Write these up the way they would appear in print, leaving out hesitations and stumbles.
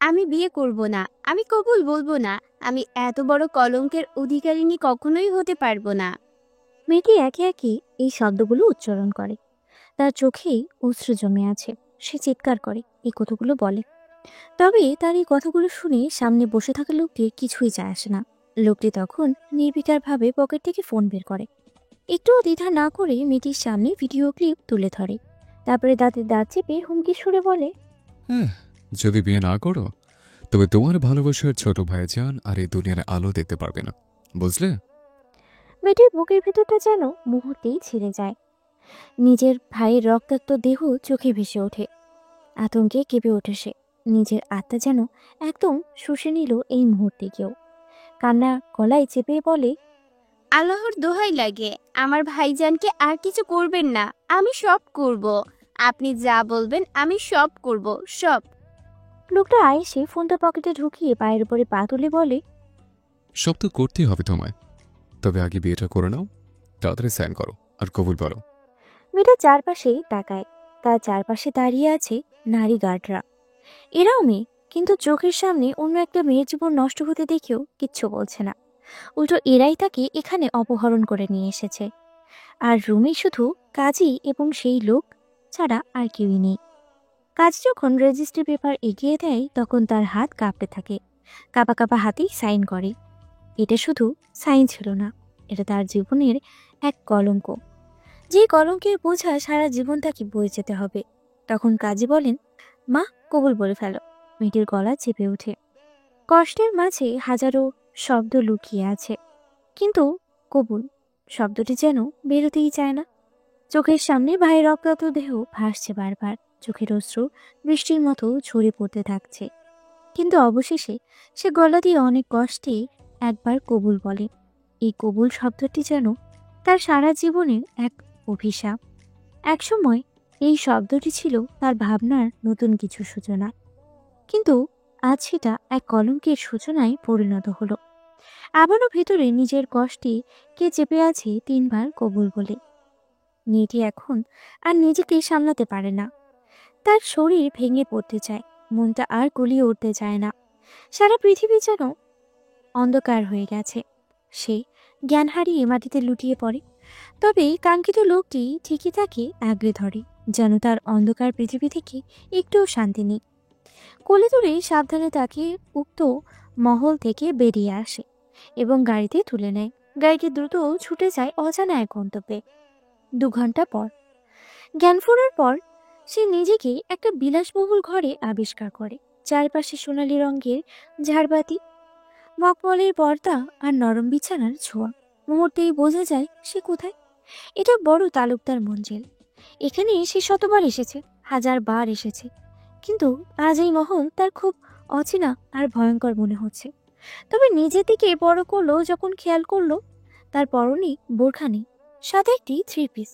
আমি বিয়ে করব না, আমি কবুল বলবো না, আমি এত বড় কলঙ্কের অধিকারিণী কখনোই হতে পারবো না। মেয়েটি একে একে এই শব্দগুলো উচ্চারণ করে। তার চোখে অশ্রু জমে আছে। সে চিৎকার করে, এই কথাগুলো বলে। তবে তার এই কথাগুলো শুনে সামনে বসে থাকা লোকটির কিছুই যায় আসে না। লোকটি তখন নির্বিকারভাবে পকেট থেকে ফোন বের করে। একটুও দ্বিধা না করে মেয়েটির সামনে ভিডিও ক্লিপ তুলে ধরে। তারপরে দাঁতে দাঁত চেপে হুমকি সুরে বলে, হ্যাঁ, যদি বিয়ে না করো তবে তোমার ভালোবাসার ছোট ভাইজান আর এই দুনিয়ার আলো দেখতে পারবে না, বুঝলে? মেয়েটির বুকের ভেতরটা যেন মুহূর্তেই ছিঁড়ে যায়। নিজের ভাইয়ের রক্তাক্ত দেহ চোখে ভেসে ওঠে। আতঙ্কে কেঁপে ওঠে সে। নিজের আত্মা যেন একদম শুষে নিল এই মুহূর্তে কেউ। কান্না গলায় চেপে বলে, আল্লাহর দোহাই লাগে, আমার ভাইজানকে আর কিছু করবেন না, আমি সব করব। আপনি যা বলবেন আমি সব করব, সব। লোকটা আয়েসে ফোনটা পকেটে ঢুকিয়ে পায়ের উপরে পা তুলে বলে, সব তো করতেই হবে তোমায়, তবে আগে বিয়েটা করে নাও, তাড়াতাড়ি সাইন করো আর কবুল বলো। মেয়েটা চারপাশে তাকায়। তার চারপাশে দাঁড়িয়ে আছে নারী গার্ডরা। এরাও মেয়ে, কিন্তু চোখের সামনে অন্য একটা মেয়ের জীবন নষ্ট হতে দেখেও কিচ্ছু বলছে না। উল্টো এরাই তাকে এখানে অপহরণ করে নিয়ে এসেছে। আর রুমে শুধু কাজী এবং সেই লোক ছাড়া আর কেউই নেই। কাজী যখন রেজিস্ট্রি পেপার এগিয়ে দেয় তখন তার হাত কাঁপতে থাকে। কাঁপা কাঁপা হাতেই সাইন করে। এটা শুধু সাইন ছিল না, এটা তার জীবনের এক কলঙ্ক, যে কলঙ্কের বোঝা সারা জীবন তাকে বয়ে যেতে হবে। তখন কাজী বলেন, মা, কবুল বলে ফেলো। মেয়েটির গলা চেপে ওঠে। কষ্টের মাঝে হাজারো শব্দ লুকিয়ে আছে, কিন্তু কবুল শব্দটি যেন বেরোতেই চায় না। চোখের সামনে ভাইয়ের রক্তাক্ত দেহ ভাসছে বারবার। চোখের অশ্রু বৃষ্টির মতো ঝরে পড়তে থাকছে। কিন্তু অবশেষে সে গলা দিয়ে অনেক কষ্টে একবার কবুল বলে। এই কবুল শব্দটি যেন তার সারা জীবনের এক অভিশাপ। একসময় এই শব্দটি ছিল তার ভাবনার নতুন কিছু সূচনা, কিন্তু আজ সেটা এক কলঙ্কের সূচনায় পরিণত হলো। আবারও ভেতরে নিজের কষ্টে কে চেপে আছে তিনবার কবুল বলে। মেয়েটি এখন আর নিজেকে সামলাতে পারে না। তার শরীর ভেঙে পড়তে চায়, মনটা আর গলিয়ে উঠতে চায় না। সারা পৃথিবী যেন অন্ধকার হয়ে গেছে। সে জ্ঞান হারিয়ে মাটিতে লুটিয়ে পড়ে। তবে কাঙ্ক্ষিত লোকটি ঠিকই তাকে আগলে ধরে, যেন তার অন্ধকার পৃথিবী থেকে একটুও শান্তি নেই। কোলে তুলে সাবধানে তাকে উক্ত মহল থেকে বেরিয়ে আসে এবং গাড়িতে তুলে নেয়। গাড়িটি দ্রুত ছুটে যায় অজানা এক গন্তব্যে। 2 ঘন্টা পর, জ্ঞান ফেরার পর, সে নিজেকে একটা বিলাসবহুল ঘরে আবিষ্কার করে। চারপাশে সোনালী রঙের ঝাড়বাতি, মখমলের পর্দা আর নরম বিছানার ছোঁয়া। মুহূর্তেই বোঝা যায় সে কোথায়। এটা বড় তালুকদার মঞ্জিল। এখানে সে শতবার এসেছে, 1000বার এসেছে, কিন্তু আজ এই মহল তার খুব অচেনা আর ভয়ঙ্কর মনে হচ্ছে। তবে নিজের দিকে বড় করলো যখন খেয়াল করলো তার পরনে বোরখা নেই, সাথে একটি 3 পিস,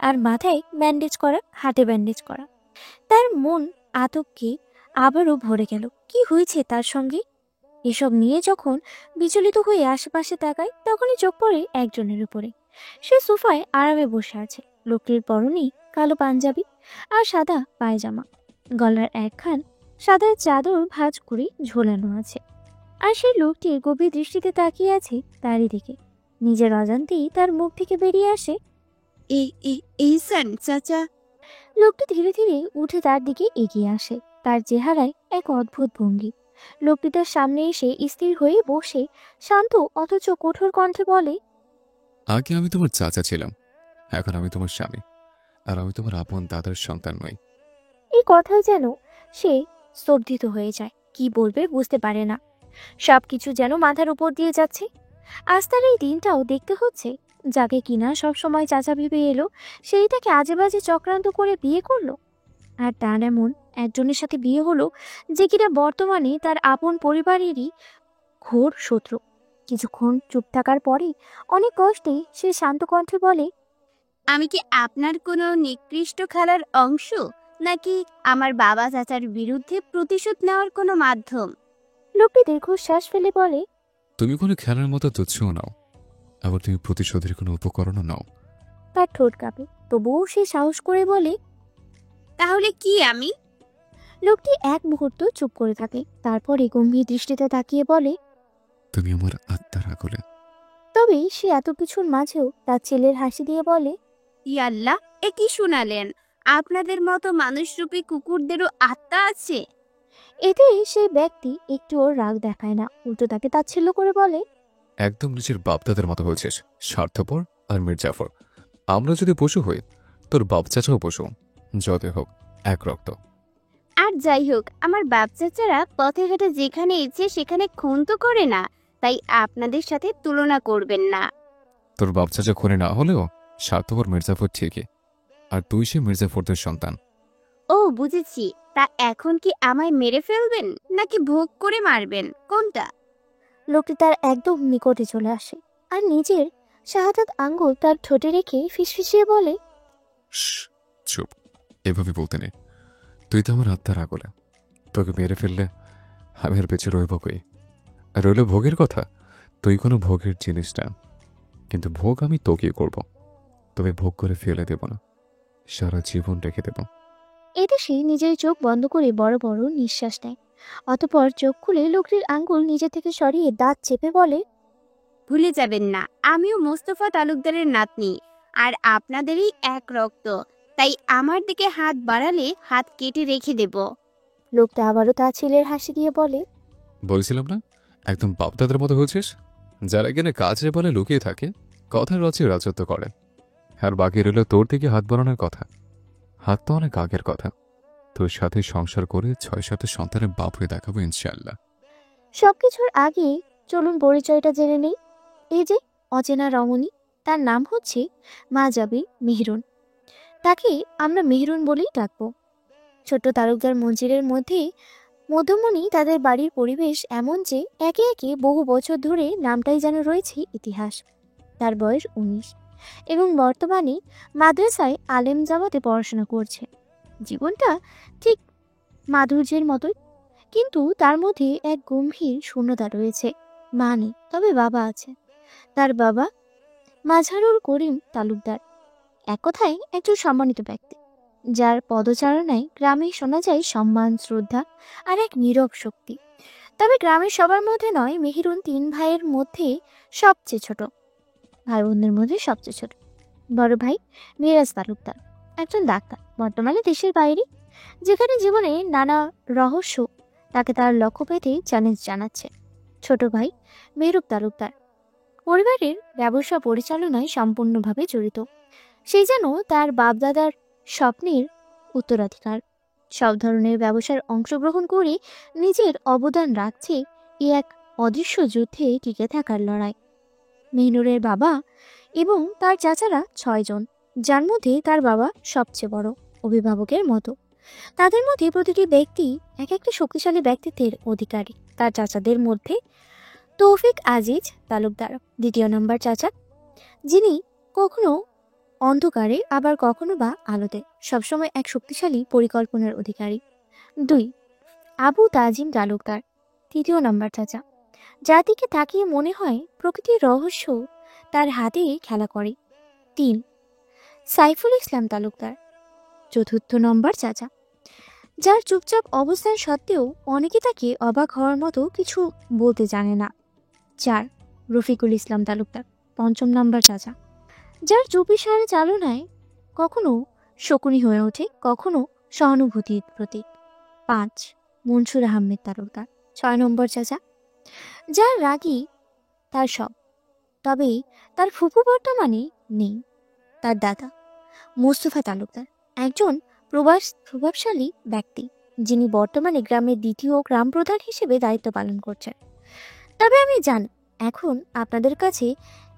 আর মাথায় ব্যান্ডেজ করা, হাতে ব্যান্ডেজ করা। তার মন আতঙ্কে আবারও ভরে গেল। কি হয়েছে তার সঙ্গে? এসব নিয়ে যখন বিচলিত হয়ে আশেপাশে তাকায় তখনই চোখ পড়ে একজনের উপরে। সে সোফায় আরামে বসে আছে। লোকটির পরনে কালো পাঞ্জাবি আর সাদা পায়জামা, গলার একখান সাদা চাদর ভাঁজ করে ঝোলানো আছে। আর সেই লোকটি গভীর দৃষ্টিতে তাকিয়ে আছে তারই দিকে। নিজের অজান্তেই তার মুখ থেকে বেরিয়ে আসে, ইহসান চাচা। লোকটি ধীরে ধীরে উঠে তার দিকে এগিয়ে আসে। তার চেহারায় এক অদ্ভুত ভঙ্গি। লোকটি তার সামনে এসে স্থির হয়ে বসে শান্ত অথচ কঠোর কণ্ঠে বলে, আগে আমি তোমার চাচা ছিলাম, এখন আমি তোমার স্বামী, আর আমি তোমার আপন দাদার সন্তান নই। এই কথায় যেন সে স্তব্ধিত হয়ে যায়। কি বলবে বুঝতে পারে না। সবকিছু যেন মাথার উপর দিয়ে যাচ্ছে। আজ তার এই দিনটাও দেখতে হচ্ছে। যাকে কিনা সবসময় চাচা ভেবে এলো, সেই তাকে আজে বাজে চক্রান্ত করে বিয়ে করলো। আর তার এমন একজনের সাথে বিয়ে হলো যে কিনা বর্তমানে তার আপন পরিবারেরই ঘোর শত্রু। কিছুক্ষণ চুপ থাকার পরে অনেক কষ্টে সে শান্ত কণ্ঠে বলে, আমি কি আপনার কোনো নিকৃষ্ট খেলার অংশ, নাকি আমার বাবা চাচার বিরুদ্ধে প্রতিশোধ নেওয়ার কোনো মাধ্যম? লোকটি দীর্ঘশ্বাস ফেলে বলে, তুমি কোনো খেলার মতো তুচ্ছও নাও, আবার তুমি প্রতিশোধের কোনো উপকরণও নাও। তার ঠোঁট কাঁপে, তবুও সে সাহস করে বলে, তাহলে কি আমি? লোকটি এক মুহূর্ত চুপ করে থাকে, তারপরে গম্ভীর দৃষ্টিতে তাকিয়ে বলে, তুমি আমার আত্মার আগুলে। তবে সে এত কিছুর মাঝেও তার ছেলের হাসি দিয়ে বলে, ইয়াল্লাহ, এ কি শুনালেন? আপনাদের মতো মানুষরূপী কুকুরদেরও আত্মা আছে? এতে সেই ব্যক্তি একটুও রাগ দেখায় না, উল্টো তাকে তাচ্ছিল্য করে বলে, একদম নিজের বাপদাদের মতো হয়েছিস, স্বার্থপর আর মির্জাফর। আমরা যদি পশু হই, তোর বাপ চাচাও পশু, যতই হোক এক রক্ত। আর যাই হোক, আমার বাপ চাচারা পথে ঘাটে যেখানে ইচ্ছে সেখানে খুন তো করে না, তাই আপনাদের সাথে তুলনা করবেন না। তোর বাপ চাচা খুনে না হলেও স্বার্থপর মির্জাফর ঠিকই, আর তুই সে মির্জাফরদের সন্তান। ও বুঝেছি, তা এখন কি আমায় মেরে ফেলবেন নাকি ভোগ করে মারবেন, কোনটা? লোকটি তার একদম নিকটে চলে আসে আর নিজের শাহাদাত আঙ্গুল তার ঠোঁটে রেখে ফিসফিসিয়ে বলে, শ্, চুপ, এভাবে বলতে নেই। তুই তো আমার আত্মার আগুলে, তোকে মেরে ফেললে আমি আর বেঁচে রইব কই? আর রইল ভোগের কথা, তুই কোনো ভোগের জিনিস না, কিন্তু ভোগ আমি তোকেই করব। তবে ভোগ করে ফেলে দেব না, সারা জীবন রেখে দেব। এতে সে নিজের চোখ বন্ধ করে বড় বড় নিঃশ্বাস নেয়। অতঃপর চোখ খুলে লোকটির আঙ্গুল নিজে থেকে সরিয়ে দাঁত চেপে বলে, ভুলে যাবেন না, আমিও মোস্তফা তালুকদারের নাতনি, আর আপনাদেরই এক রক্ত, তাই আমার দিকে হাত বাড়ালে হাত কেটে রেখে দেব। লোকটা আবারও তার ছেলের হাসি দিয়ে বলে, বলছিলাম না একদম বাপদাদের মতো হয়েছিস? যারা কিনা কাজে বলে লুকিয়ে থাকে, কথার রচে রাজত্ব করে। আর বাকি রইল তোর দিকে হাত বাড়ানোর কথা। হাত তো অনেক আগের কথা, তোর সাথে সংসার করে 6-7 সন্তানের বাপ হয়ে দেখাবো ইনশাআল্লাহ। সবকিছুর আগে চলুন পরিচয়টা জেনে নেই। এই যে অচেনা রমণী, তার নাম হচ্ছে মাজাবি মেহরুন। তাকে আমরা মেহরুন বলেই ডাকবো। ছোট্ট তালুকদার মঞ্জিরের মধ্যে মধ্যমণি তাদের বাড়ির পরিবেশ এমন যে একে একে বহু বছর ধরে নামটাই যেন রয়েছে ইতিহাস। তার বয়স 19 এবং বর্তমানে মাদ্রাসায় আলেম জামাতে পড়াশোনা করছে। জীবনটা ঠিক মাধুর্যের মতোই, কিন্তু তার মধ্যে এক গম্ভীর শূন্যতা রয়েছে। মা নেই, তবে বাবা আছে। তার বাবা মাঝারুল করিম তালুকদার, এক কথায় একজন সম্মানিত ব্যক্তি, যার পদচারণায় গ্রামে শোনা যায় সম্মান, শ্রদ্ধা আর এক নীরব শক্তি। তবে গ্রামের সবার মধ্যে নয়, মেহেরুন 3 ভাইয়ের মধ্যে সবচেয়ে ছোট, ভাই বোনদের মধ্যে সবচেয়ে ছোট। বড় ভাই মিরাজ তালুকদার একজন ডাক্তার, বর্তমানে দেশের বাইরে, যেখানে জীবনে নানা রহস্য তাকে তার লক্ষ্য পেতে চ্যালেঞ্জ জানাচ্ছে। ছোট ভাই মেহরুব তালুকদার পরিবারের ব্যবসা পরিচালনায় সম্পূর্ণভাবে জড়িত। সেই যেন তার বাপদাদার স্বপ্নের উত্তরাধিকার। সব ধরনের ব্যবসার অংশগ্রহণ করে নিজের অবদান রাখছে এ এক অদৃশ্য যুদ্ধে টিকে থাকার লড়াই। মেহনুরের বাবা এবং তার চাচারা 6 জন, যার মধ্যে তার বাবা সবচেয়ে বড়, অভিভাবকের মতো। তাদের মধ্যে প্রতিটি ব্যক্তি এক একটা শক্তিশালী ব্যক্তিত্বের অধিকারী। তার চাচাদের মধ্যে তৌফিক আজিজ তালুকদার 2 নম্বর চাচা, যিনি কখনো অন্ধকারে আবার কখনো বা আলোতে, সবসময় এক শক্তিশালী পরিকল্পনার অধিকারী। 2 আবু তাজিম তালুকদার 3 নম্বর চাচা, যার দিকে তাকিয়ে মনে হয় প্রকৃতির রহস্য তার হাতে খেলা করে। 3 সাইফুল ইসলাম তালুকদার 4 নম্বর চাচা, যার চুপচাপ অবস্থান সত্ত্বেও অনেকে তাকে অবাক হওয়ার মতো কিছু বলতে জানে না। 4 রফিকুল ইসলাম তালুকদার 5 নম্বর চাচা, যার চুপিসারে চালনায় কখনো শকুনি হয়ে ওঠে, কখনো সহানুভূতির প্রতীক। 5 মনসুর আহমেদ তালুকদার 6 নম্বর চাচা, যার রাগী তার সব, তবে তার ফুপু বর্তমানে নেই। তার দাদা মোস্তফা তালুকদার একজন প্রভাবশালী ব্যক্তি, যিনি বর্তমানে গ্রামের 2য় গ্রাম প্রধান হিসেবে দায়িত্ব পালন করছেন। তবে আমি জানি এখন আপনাদের কাছে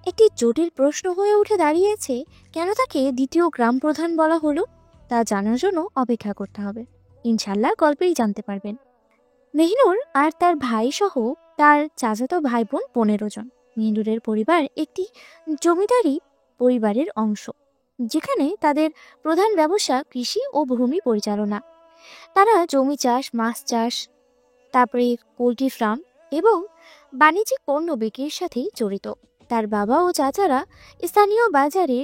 একটি জটিল প্রশ্ন হয়ে উঠে দাঁড়িয়েছে, কেন তাকে 2য় গ্রাম প্রধান বলা হলো? তা জানার জন্য অপেক্ষা করতে হবে। ইনশাল্লাহ গল্পেই জানতে পারবেন। মেহনুর আর তার ভাই সহ তার চাচাতো ভাই বোন 15 জন। মেহনুরের পরিবার একটি জমিদারি পরিবারের অংশ, যেখানে তাদের প্রধান ব্যবসা কৃষি ও ভূমি পরিচালনা। তারা জমি চাষ, মাছ চাষ, তারপরে পোল্ট্রি ফার্ম এবং বাণিজ্যিক পণ্য বিক্রির সাথে জড়িত। তার বাবা ও চাচারা স্থানীয় বাজারে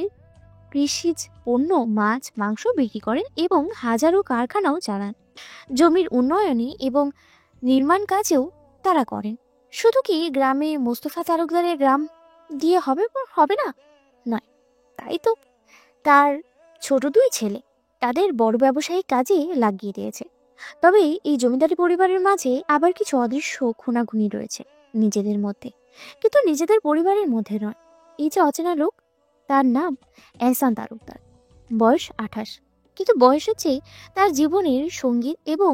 কৃষিজ পণ্য, মাছ, মাংস বিক্রি করেন এবং হাজারো কারখানাও চালান। জমির উন্নয়নে এবং নির্মাণ কাজেও তারা করেন। শুধু কি গ্রামে মোস্তফা তালুকদারের গ্রাম দিয়ে হবে না? নয়। তাই তো তার ছোট দুই ছেলে তাদের বড় ব্যবসায়িক কাজে লাগিয়ে দিয়েছে। তবে এই জমিদারি পরিবারের মাঝে আবার কিছু অদৃশ্য খুনাখুনি রয়েছে নিজেদের মধ্যে, কিন্তু নিজেদের পরিবারের মধ্যে নয়। এই যে অচেনা লোক, তার নাম এহসান তালুকদার, বয়স 28, কিন্তু বয়সের চেয়ে তার জীবনের সঙ্গীত এবং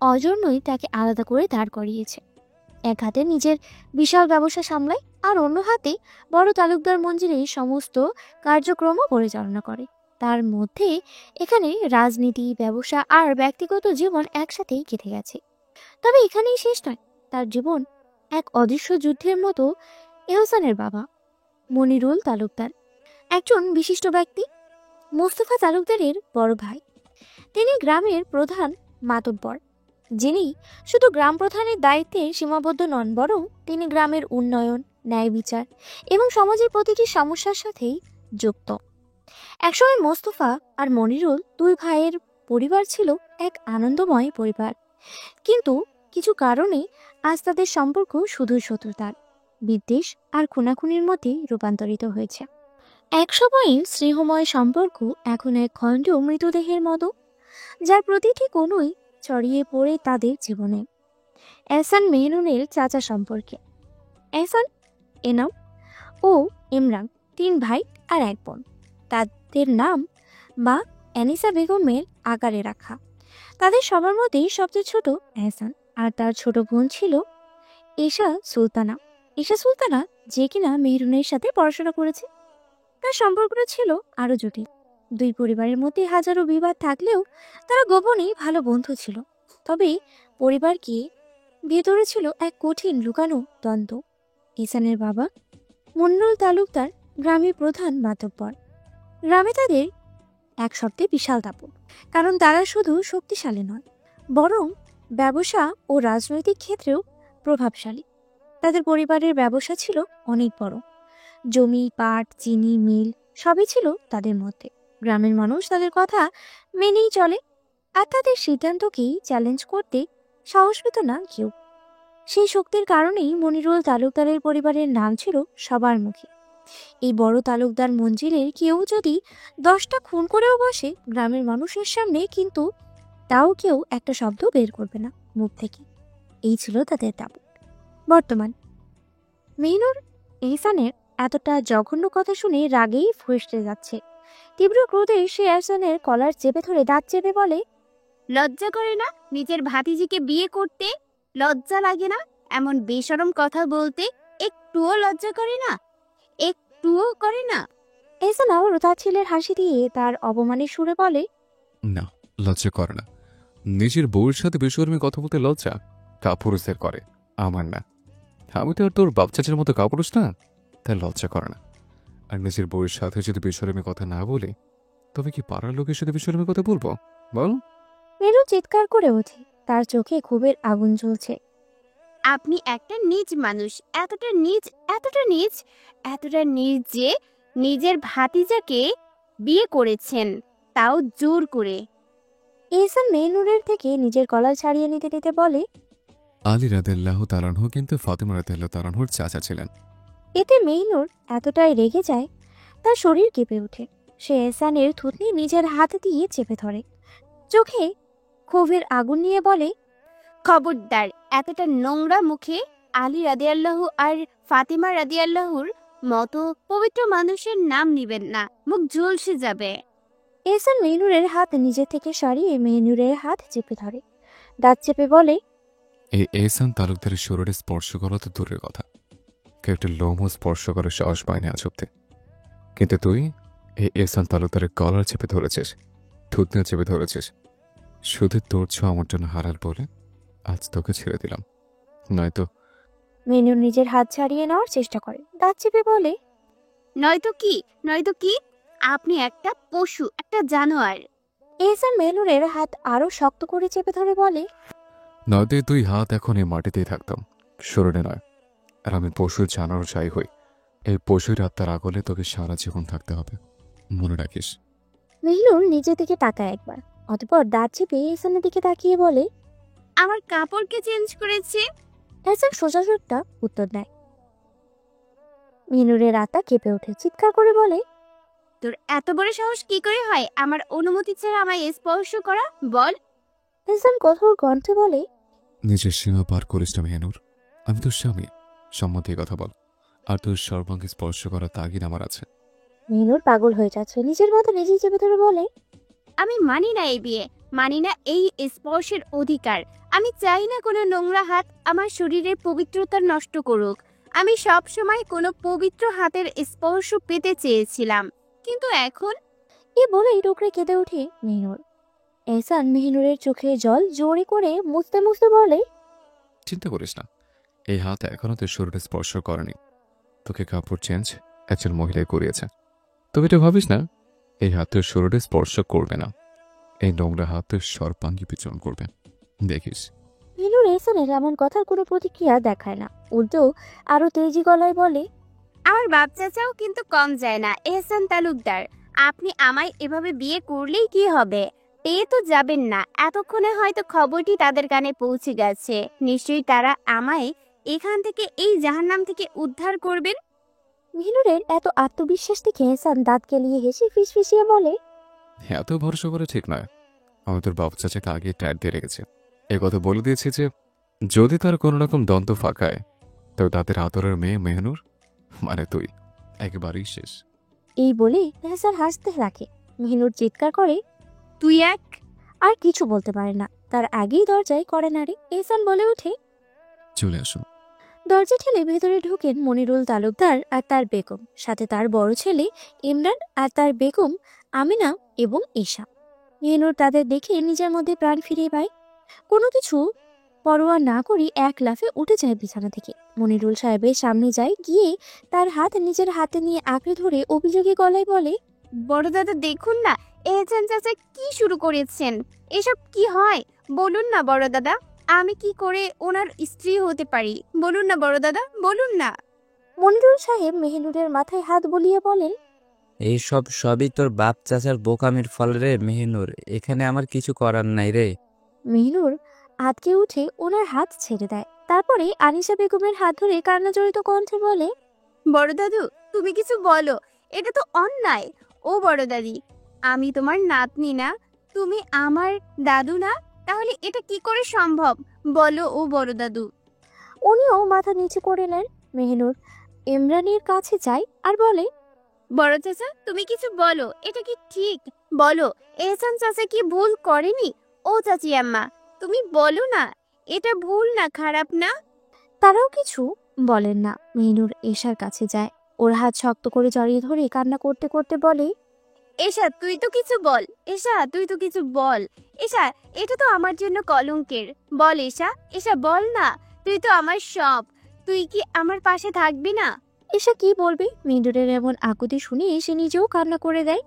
অজন্যই তাকে আলাদা করে দাঁড় করিয়েছে। এক হাতে নিজের বিশাল ব্যবসা সামলায়, আর অন্য হাতে বড় তালুকদার মঞ্জিলের সমস্ত কার্যক্রমও পরিচালনা করে। তার মধ্যে এখানে রাজনীতি, ব্যবসা আর ব্যক্তিগত জীবন একসাথেই কেটে গেছে। তবে এখানেই শেষ নয়, তার জীবন এক অদৃশ্য যুদ্ধের মতো। এহসানের বাবা মনিরুল তালুকদার একজন বিশিষ্ট ব্যক্তি, মোস্তফা তালুকদারের বড় ভাই। তিনি গ্রামের প্রধান মাতব্বর, যিনি শুধু গ্রাম প্রধানের দায়িত্বে সীমাবদ্ধ নন, বরং তিনি গ্রামের উন্নয়ন, ন্যায় বিচার এবং সমাজের প্রতিটি সমস্যার সাথেই যুক্ত। একসময় মোস্তফা আর মনিরুল দুই ভাইয়ের পরিবার ছিল এক আনন্দময় পরিবার, কিন্তু কিছু কারণে আজ তাদের সম্পর্ক শুধুই শত্রুতার, বিদ্বেষ আর খুনাখুনির মধ্যে রূপান্তরিত হয়েছে। একসময় স্নেহময় সম্পর্ক এখন এক খণ্ড মৃতদেহের মতো, যার প্রতিটি কোণই ছড়িয়ে পড়ে তাদের জীবনে। এহসান মেহনুনের চাচা সম্পর্কে এহসান, এনাম ও ইমরান 3 ভাই আর 1 বোন। তাদের নাম মা এনিসা বেগমের আকারে রাখা। তাদের সবার মধ্যেই সবচেয়ে ছোট এহসান, আর তার ছোট বোন ছিল ঈশা সুলতানা। ঈশা সুলতানা, যে কিনা মেহরুনের সাথে পড়াশোনা করেছে। তার সম্পর্কটা ছিল আরো জটিল। দুই পরিবারের মধ্যে হাজারো বিবাদ থাকলেও তারা গোপনে ভালো বন্ধু ছিল। তবে পরিবারকে ভেতরে ছিল এক কঠিন লুকানো দ্বন্দ্ব। ঈশানের বাবা মনিরুল তালুকদার গ্রামের প্রধান মাতব্বর। গ্রামে তাদের এক শব্দে বিশাল দাপট, কারণ তারা শুধু শক্তিশালী নয়, বরং ব্যবসা ও রাজনৈতিক ক্ষেত্রেও প্রভাবশালী। তাদের পরিবারের ব্যবসা ছিল অনেক বড়, জমি, পাট, চিনি মিল সবই ছিল তাদের মধ্যে। গ্রামের মানুষ তাদের কথা মেনেই চলে, আর তাদের সিদ্ধান্তকেই চ্যালেঞ্জ করতে সাহস পেত না কেউ। সেই শক্তির কারণেই মনিরুল তালুকদারের পরিবারের নাম ছিল সবার মুখে। এই বড় তালুকদার মঞ্জিলের কেউ যদি 10টা খুন করেও বসে গ্রামের মানুষের সামনে, কিন্তু তাও কেউ একটা শব্দ বের করবে না মুখ থেকে। এই ছিল তাদের দাপট। বর্তমান মেহনুর এহসানের এতটা জঘন্য কথা শুনে রাগেই ফুঁসতে যাচ্ছে। তীব্র ক্রোধে সে এহসানের কলার চেপে ধরে দাঁত চেপে বলে, লজ্জা করে না নিজের ভাতিজিকে বিয়ে করতে? লজ্জা লাগে না এমন বেশরম কথা বলতে? একটুও লজ্জা করে না? একটুও করে না? এহসান আবার তার ছেলের হাসি দিয়ে তার অপমানের সুরে বলে, না, লজ্জা করে না। নিজের বউয়ের সাথে বেশরমি কথা বলতে লজ্জা কাপুরুষদের করে, আমার না। আমি তো আর তোর বাপ চাচার মতো কাপুরুষ না, তাই লজ্জা করে না। আর নিজের বউয়ের সাথে যদি বেশরমি কথা না বলি, তবে কি পাড়ার লোকের সাথে বেশরমি কথা বলবো বল? মেনু চিৎকার করে ওঠে, তার চোখে ক্ষোভের আগুন জ্বলছে। আপনি একটা নীচ মানুষ, এতটা নীচ, এতটা নীচ, এতটা নীচ যে নিজের ভাতিজাকে বিয়ে করেছেন, তাও জোর করে। এহসান মেহনুরের থেকে নিজের কলার ছাড়িয়ে নিতে নিতে বলে, আলী রাদিয়াল্লাহু তাআলা আনহু কিন্তু ফাতিমা রাদিয়াল্লাহু তাআলা আনহুর চাচা ছিলেন। এতে মেহনুর এতটাই রেগে যায় তার শরীর কেঁপে ওঠে। সে এহসানের থুতনি নিজের হাত দিয়ে চেপে ধরে, চোখে ক্ষোভের আগুন নিয়ে বলে, খবরদার এতটা নোংরা মুখে আলী রাদিয়াল্লাহু আর ফাতিমা রাদিয়াল্লাহুর মতো পবিত্র মানুষের নাম নিবেন না, মুখ ঝলসে যাবে। এহসান মেহনুরের হাত নিজে থেকে সরিয়ে মেহনুরের হাত চেপে ধরে, দাঁত চেপে বলে, এই এহসান তালুকদারের শরীরে স্পর্শ করা তো দূরের কথা, কেউ একটা লোমও স্পর্শ করার সাহস পায় না আজ অব্দি। কিন্তু তুই এই এহসান তালুকদারের কলার চেপে ধরেছিস, থুতনি চেপে ধরেছিস। শুধু তোর ছোঁয়া আমার জন্য হারাল বলে আজ তোকে ছেড়ে দিলাম, নয়তো। মেহনুর নিজের হাত ছাড়িয়ে নেওয়ার চেষ্টা করে, দাঁত চেপে বলে, নয়তো কি, নয়তো কি? আপনি একটা পশু, একটা জানোয়ার। এহসান মেহনুরের হাত আরো শক্ত করে চেপে ধরে বলে, নয়তো তুই হাত এখন এই মাটিতেই থাকতাম, শরীরে নয়। আর আমি পশু জানার চাই হই, এই পশুর আত্মার আগলে তোকে সারা জীবন থাকতে হবে, মনে রাখিস। মেহনুর নিজে থেকে তাকায় একবার, অতঃপর দাঁত চেপে এহসানের দিকে তাকিয়ে বলে, আমার কাপড়কে চেঞ্জ করেছে। এহসান সোজাসুটা উত্তর দেয়। মেহনুরের আত্মা কেঁপে ওঠে, চিৎকার করে বলে, তোর এত বড় সাহস কি করে হয় আমার অনুমতি ছাড়া আমায় স্পর্শ করা? বল। এহসান কঠোর কণ্ঠে বলে, নিজের সীমা পার করিস না মেহনুর। আমি তোর স্বামী, সম্মত দিয়ে কথা বল। আর তোর সর্বাঙ্গে স্পর্শ করার তাগিদ আমার আছে। মেহনুর পাগল হয়ে যাচ্ছে, নিজের মাথা নিজেই চেপে ধরে বলে, আমি মানি না এই বিয়ে, মানি না এই স্পর্শের অধিকার। আমি চাই না কোনো নোংরা হাত আমার শরীরের পবিত্রতা নষ্ট করুক। আমি সব সময় কোনো পবিত্র হাতের স্পর্শ পেতে চেয়েছিলাম, কিন্তু এখন এ বলেই টুকরে কেঁদে ওঠে মেহনুর। এহসান মেহনুরের চোখে জল জোরে করে মুছতে মুছতে বলে, চিন্তা করিস না, এই হাত এখনো তোর শরীরে স্পর্শ করেনি। তোকে কাপড় চেঞ্জ একজন মহিলায় করিয়েছে। তবে এটা ভাবিস না, এই হাত তোর শরীরে স্পর্শ করবে না। এই নোংরা হাত তোর সর্বাঙ্গী পিছন করবে, দেখিস। মেহনুর এহসানের এমন কথার কোনো প্রতিক্রিয়া দেখায় না, উল্টো আরো তেজি গলায় বলে, আমার বাপ চাচাও কিন্তু কম যায় না। এহসান তালুকদার, আপনি আমায় এভাবে বিয়ে করলেই কি হবে? পেয়ে তো যাবেন না। এতক্ষণে হয়তো খবরটি তাদের কানে পৌঁছে গেছে। নিশ্চয়ই তারা আমায় এখান থেকে, এই জাহান্নাম থেকে উদ্ধার করবেন। মেহনুরের এত আত্মবিশ্বাস দেখে এহসান দাঁত কেলিয়ে হেসে ফিসফিসিয়ে বলে, এত ভরসা করে ঠিক নয়। আমি তোর বাপ চাচাকে আগে ট্যাট দিয়ে রেখেছি। এ কথা বলে দিয়েছি যে যদি তার কোনো রকম দ্বন্দ্ব ফাঁকায়, তবে তাদের আদরের মেয়ে মেহনুর মানে তুই একেবারেই শেষ। এই বলে এহসান হাসতে থাকে। মেহনুর চিৎকার করে, তুই এক। আর কিছু বলতে পারে না, তার আগেই দরজায় করে নাড়ে। এহসান বলে ওঠে, চলে আসুন। দরজা ঠেলে ভেতরে ঢুকেন মনিরুল তালুকদার আর তার বেগম, সাথে তার বড় ছেলে ইমরান আর তার বেগম আমিনা এবং ঈশা। মেহনুর তাদের দেখে নিজের মধ্যে প্রাণ ফিরিয়ে পায়। কোনো কিছু পরোয়া না করি এক লাফে উঠে যায় বিছানা থেকে। মনিরুল সাহেবের সামনে যায়, গিয়ে তার হাত নিজের হাতে নিয়ে আঁকড়ে ধরে অভিযোগী গলায় বলে, বড় দাদা দেখুন না, এহসান চাচা কি শুরু করেছেন। এসব কি হয় বলুন না বড় দাদা। আমি কি করে ওনার স্ত্রী হতে পারি? বলুন না বড় দাদা, বলুন না। মনিরুল সাহেব মেহনুরের মাথায় হাত বুলিয়ে বলেন, এইসব সবই তোর বাপ চাচার বোকামির ফল রে মেহিনুর। এখানে আমার কিছু করার নাই রে। মেহনুর আতকে উঠে ওনার হাত ছেড়ে দেয়। তারপরে আনিশা বেগমের হাত ধরে কান্নাজড়িত কণ্ঠে বলে, বড় দাদু, তুমি কিছু বলো, এটা তো অন্যায়। ও বড় দাদি, আমি তোমার নাতনি না? তুমি আমার দাদু না? তাহলে এটা কি করে সম্ভব? বলো ও বড় দাদু। উনিও মাথা নিচু করে নেন। মেহনুর ইমরানের কাছে যায় আর বলে, বড় চাচা, তুমি কিছু বলো, এটা কি ঠিক? বলো, এহসান চাচা কি ভুল করেনি? ও চাচি আম্মা, তুমি বলো না, এটা ভুল না, খারাপ না? তারাও কিছু বলেন না। মেহনুর এশার কাছে যায়, ওর হাত শক্ত করে জড়িয়ে ধরে কান্না করতে করতে বলে, এশা তুই তো কিছু বল। এশা তুই তো কিছু বল। এশা, এটা তো আমার জন্য কলঙ্কের। বল এশা, এশা বল না। তুই তো আমার সব। তুই কি আমার পাশে থাকবি না? এশা কি বলবে? মেহনুরের এমন আকুতি শুনে সে নিজেও কান্না করে দেয়।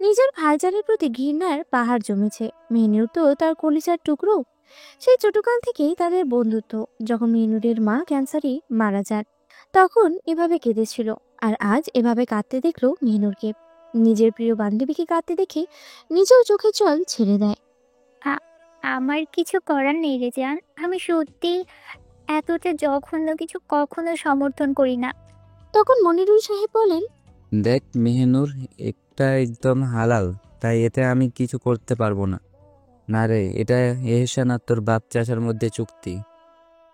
নিজের ভাইজানের প্রতি ঘৃণার পাহাড় জমেছে। মেহনুর তো তার কলিজার টুকরো। সেই ছোটকাল থেকেই তাদের বন্ধুত্ব। যখন মেহনুরের মা ক্যান্সারে মারা যান, তখন এভাবে কেঁদেছিল, আর আজ এভাবে কাঁদতে দেখলো মেহনুরকে। নিজের প্রিয় বান্ধবীকে কাঁদতে দেখে নিজেও চোখে জল ছেড়ে দেয়। আমার কিছু করার নেই রে জান। আমি সত্যি এতটা জঘন্য কিছু কখনো সমর্থন করি না। তখন মনিরুল সাহেব বলেন, দেখ মেহিনুর, একটা একদম হালাল, তাই এতে আমি কিছু করতে পারবো না। না রে, এটা এহসান আর তোর বাপ চাচার মধ্যে চুক্তি।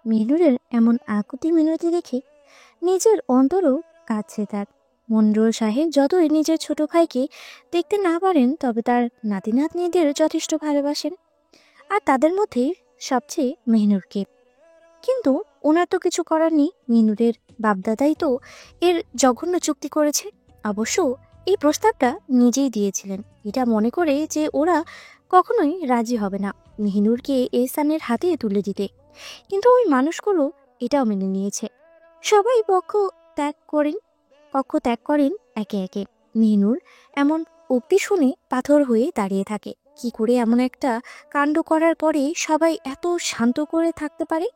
মেহনুরের এমন আকুতি মিনতি দেখে নিজের অন্তরও কাঁদছে তার। মনিরুল সাহেব যতই নিজের ছোট ভাইকে দেখতে না পারেন, তবে তার নাতি নাতনিদের যথেষ্ট ভালোবাসেন, আর তাদের মধ্যে সবচেয়ে মেহনুরকে। কিন্তু ওনার তো কিছু করার নেই। মেহনুরের বাপদাদাই তো এর জঘন্য চুক্তি করেছে। অবশ্য এই প্রস্তাবটা নিজেই দিয়েছিলেন, এটা মনে করে যে ওরা কখনোই রাজি হবে না মেহনুরকে এহসানের হাতে তুলে দিতে। কিন্তু ওই মানুষগুলো এটাও মেনে নিয়েছে। সবাই কক্ষ ত্যাগ করেন একে একে। মেহনুর এমন উক্তি শুনে পাথর হয়ে দাঁড়িয়ে থাকে। কি করে এমন একটা কাণ্ড করার পরে সবাই এত শান্ত করে থাকতে পারে?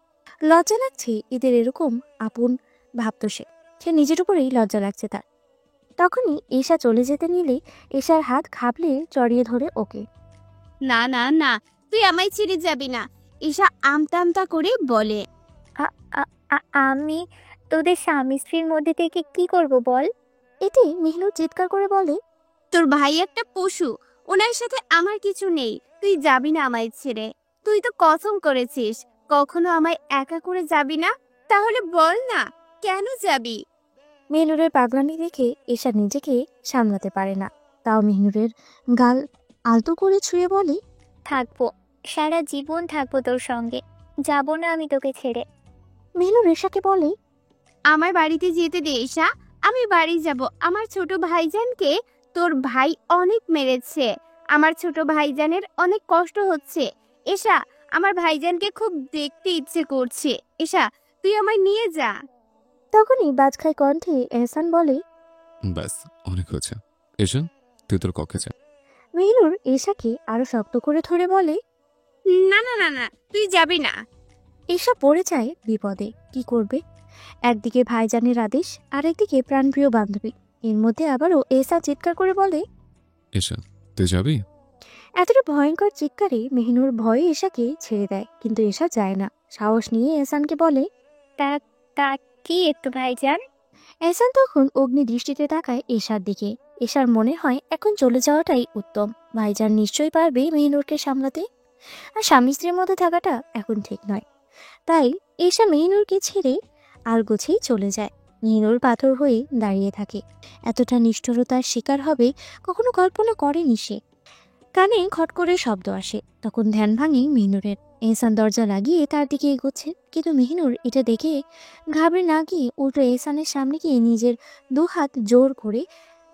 লজ্জা লাগছে এদের এরকম আপন ভাবত সে। সে নিজের উপরেই লজ্জা লাগছে তার। তখনই এশা চলে যেতে নিলে এশার হাত খাবলে জড়িয়ে ধরে ওকে। না না না, তুই আমায় ছেড়ে যাবি না, ঈশা আমতা আমতা করে বলে। আ- আমি তোদের স্বামী স্ত্রীর মধ্যে থেকে কি করব বল? এতে মেহনুর চিৎকার করে বলে, তোর ভাই একটা পশু, ওনার সাথে আমার কিছু নেই, তুই যাবি না আমায় ছেড়ে। তুই তো কসম করেছিস কখনো আমায় একা করে যাবি না, তাহলে বল না কেন যাবি? মেহনুরের পাগলামি দেখে এশা নিজেকে সামলাতে পারে না। তাও মেহনুরের গাল আলতো করে ছুঁয়ে বলে, থাকবো, সারা জীবন থাকবো তোর সঙ্গে, যাব না আমি তোকে ছেড়ে। মেহনুর এশাকে বলে, আমার বাড়িতে যেতে দে ঈশা, আমি বাড়ি যাব। আমার ছোট ভাইজানকে তোর ভাই অনেক মেরেছে, আমার ছোট ভাইজানের অনেক কষ্ট হচ্ছে। ঈশা, আমার ভাইজানকে খুব দেখতে ইচ্ছে করছে, ঈশা তুই আমায় নিয়ে যা। তখনই বাজখাই কণ্ঠে এহসান বলে, ব্যাস, অনেক হয়েছে। এসো, তুই তোর কক্ষে যা। মেহনুর এশাকে আরো শক্ত করে ধরে বলে, না না না না, তুই যাবি না। এশা পড়ে যায় বিপদে। কি করবে? একদিকে ভাইজানের আদেশ, আর একদিকে প্রাণপ্রিয় বান্ধবী। এর মধ্যে আবারও এসা চিৎকার করে বলে, এসো, তুই যাবি? এতটা ভয়ঙ্কর চিৎকারে মেহনুর ভয়ে এশাকে ছেড়ে দেয়, কিন্তু এশা যায় না। সাহস নিয়ে এহসানকে বলে, তা তা কি একটু ভাইজান? এহসান তখন অগ্নি দৃষ্টিতে তাকায় এশার দিকে। এশার মনে হয় এখন চলে যাওয়াটাই উত্তম। ভাইজান নিশ্চয়ই পারবে মেহনুরকে সামলাতে, আর স্বামী স্ত্রীর মধ্যে থাকাটা এখন ঠিক নয়। তাই এশা মেহনুরকে ছেড়ে আর গোছেই চলে যায়। মেহনুর পাথর হয়ে দাঁড়িয়ে থাকে। এতটা নিষ্ঠুরতার শিকার হবে কখনো কল্পনা করেনি সে। কানে খট করে শব্দ আসে, তখন ধ্যান ভাঙে মেহনুরের। এহসান দরজা লাগিয়ে তার দিকে এগোচ্ছে, কিন্তু মেহনুর এটা দেখে ঘাবড়ে না গিয়ে উল্টো এহসানের সামনে গিয়ে নিজের দুহাত জোর করে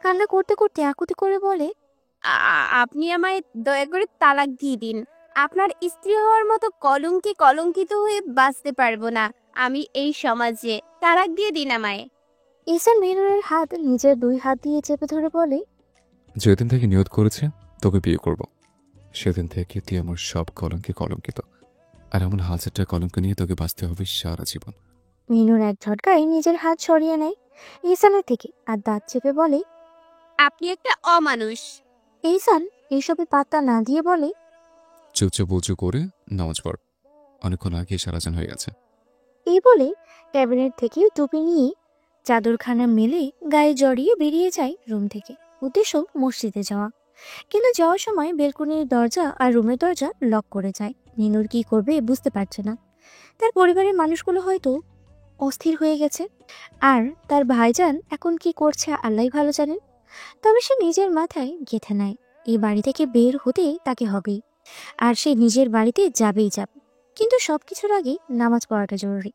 কান্না করতে করতে আকুতি করে বলে, আপনি আমায় দয়া করে তালাক দিয়ে দিন। আপনার স্ত্রী হওয়ার মতো কলঙ্কে কলঙ্কিত হয়ে বাঁচতে পারবো না আমি এই সমাজে, তালাক দিয়ে দিন আমায়। এহসান মেহনুরের হাত নিজের দুই হাত দিয়ে চেপে ধরে বলে, যেদিন থেকে নিয়ত করেছে তোকে বিয়ে করব, সেদিন থেকে তুই আমার সব কলঙ্কে কলঙ্কিত, আর এমন হাজারটা কলঙ্ক নিয়ে তোকে বাঁচতে হবে সারা জীবন। মেহনুর এক ঝটকায় নিজের হাত সরিয়ে নেয় এহসানের থেকে, আর দাঁত চেপে বলে, আপনি একটা অমানুষ। এহসান এইসবে পাত্তা না দিয়ে বলে, চুপচাপ উঁচু করে নামাজ পড়, অনেকক্ষণ আগে সারাজান হয়ে গেছে। এই বলে ক্যাবিনেট থেকে টুপি নিয়ে চাদরখানা মেলে গায়ে জড়িয়ে বেরিয়ে যায় রুম থেকে। উদ্দেশ্য মসজিদে যাওয়া, কিন্তু যাওয়ার সময় বেলকনির দরজা আর রুমের দরজা লক করে যায়। মিনুর কি করবে বুঝতে পারছে না। তার পরিবারের মানুষগুলো হয়তো অস্থির হয়ে গেছে, আর তার ভাইজান এখন কি করছে আল্লাহই ভালো জানেন। তবে সে নিজের মাথায় গেঁথে নেয় এই বাড়ি থেকে বের হতে তাকে হবেই, আর সে নিজের বাড়িতে যাবেই যাবে। কিন্তু সবকিছুর আগে নামাজ পড়াটা জরুরি।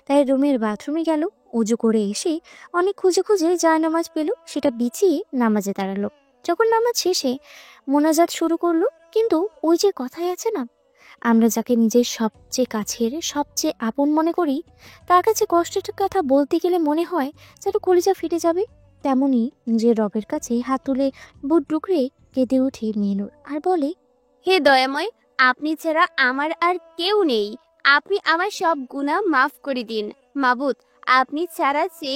তাই রুমের বাথরুমে গেল, উজু করে এসে অনেক খুঁজে খুঁজে নামাজ পেল, সেটা বিছিয়ে নামাজে দাঁড়ালো। যখন নামাজ শেষে মোনাজাত শুরু করলো, কিন্তু ওই যে কথাই আছে না, আমরা যাকে নিজের সবচেয়ে কাছের সবচেয়ে আপন মনে করি, তার কাছে কষ্টের কথা বলতে গেলে মনে হয় যেন কলিজা ফিটে যাবে। তেমনি নিজের রবের কাছে হাত তুলে বুট ডুকরে কেঁদে উঠে মেনুর, আর বলে, হে দয়াময়, আপনি ছাড়া আমার আর কেউ নেই, আপনি আমার সব গুনাহ মাফ করে দিন। মাবুদ, আপনি ছাড়া যে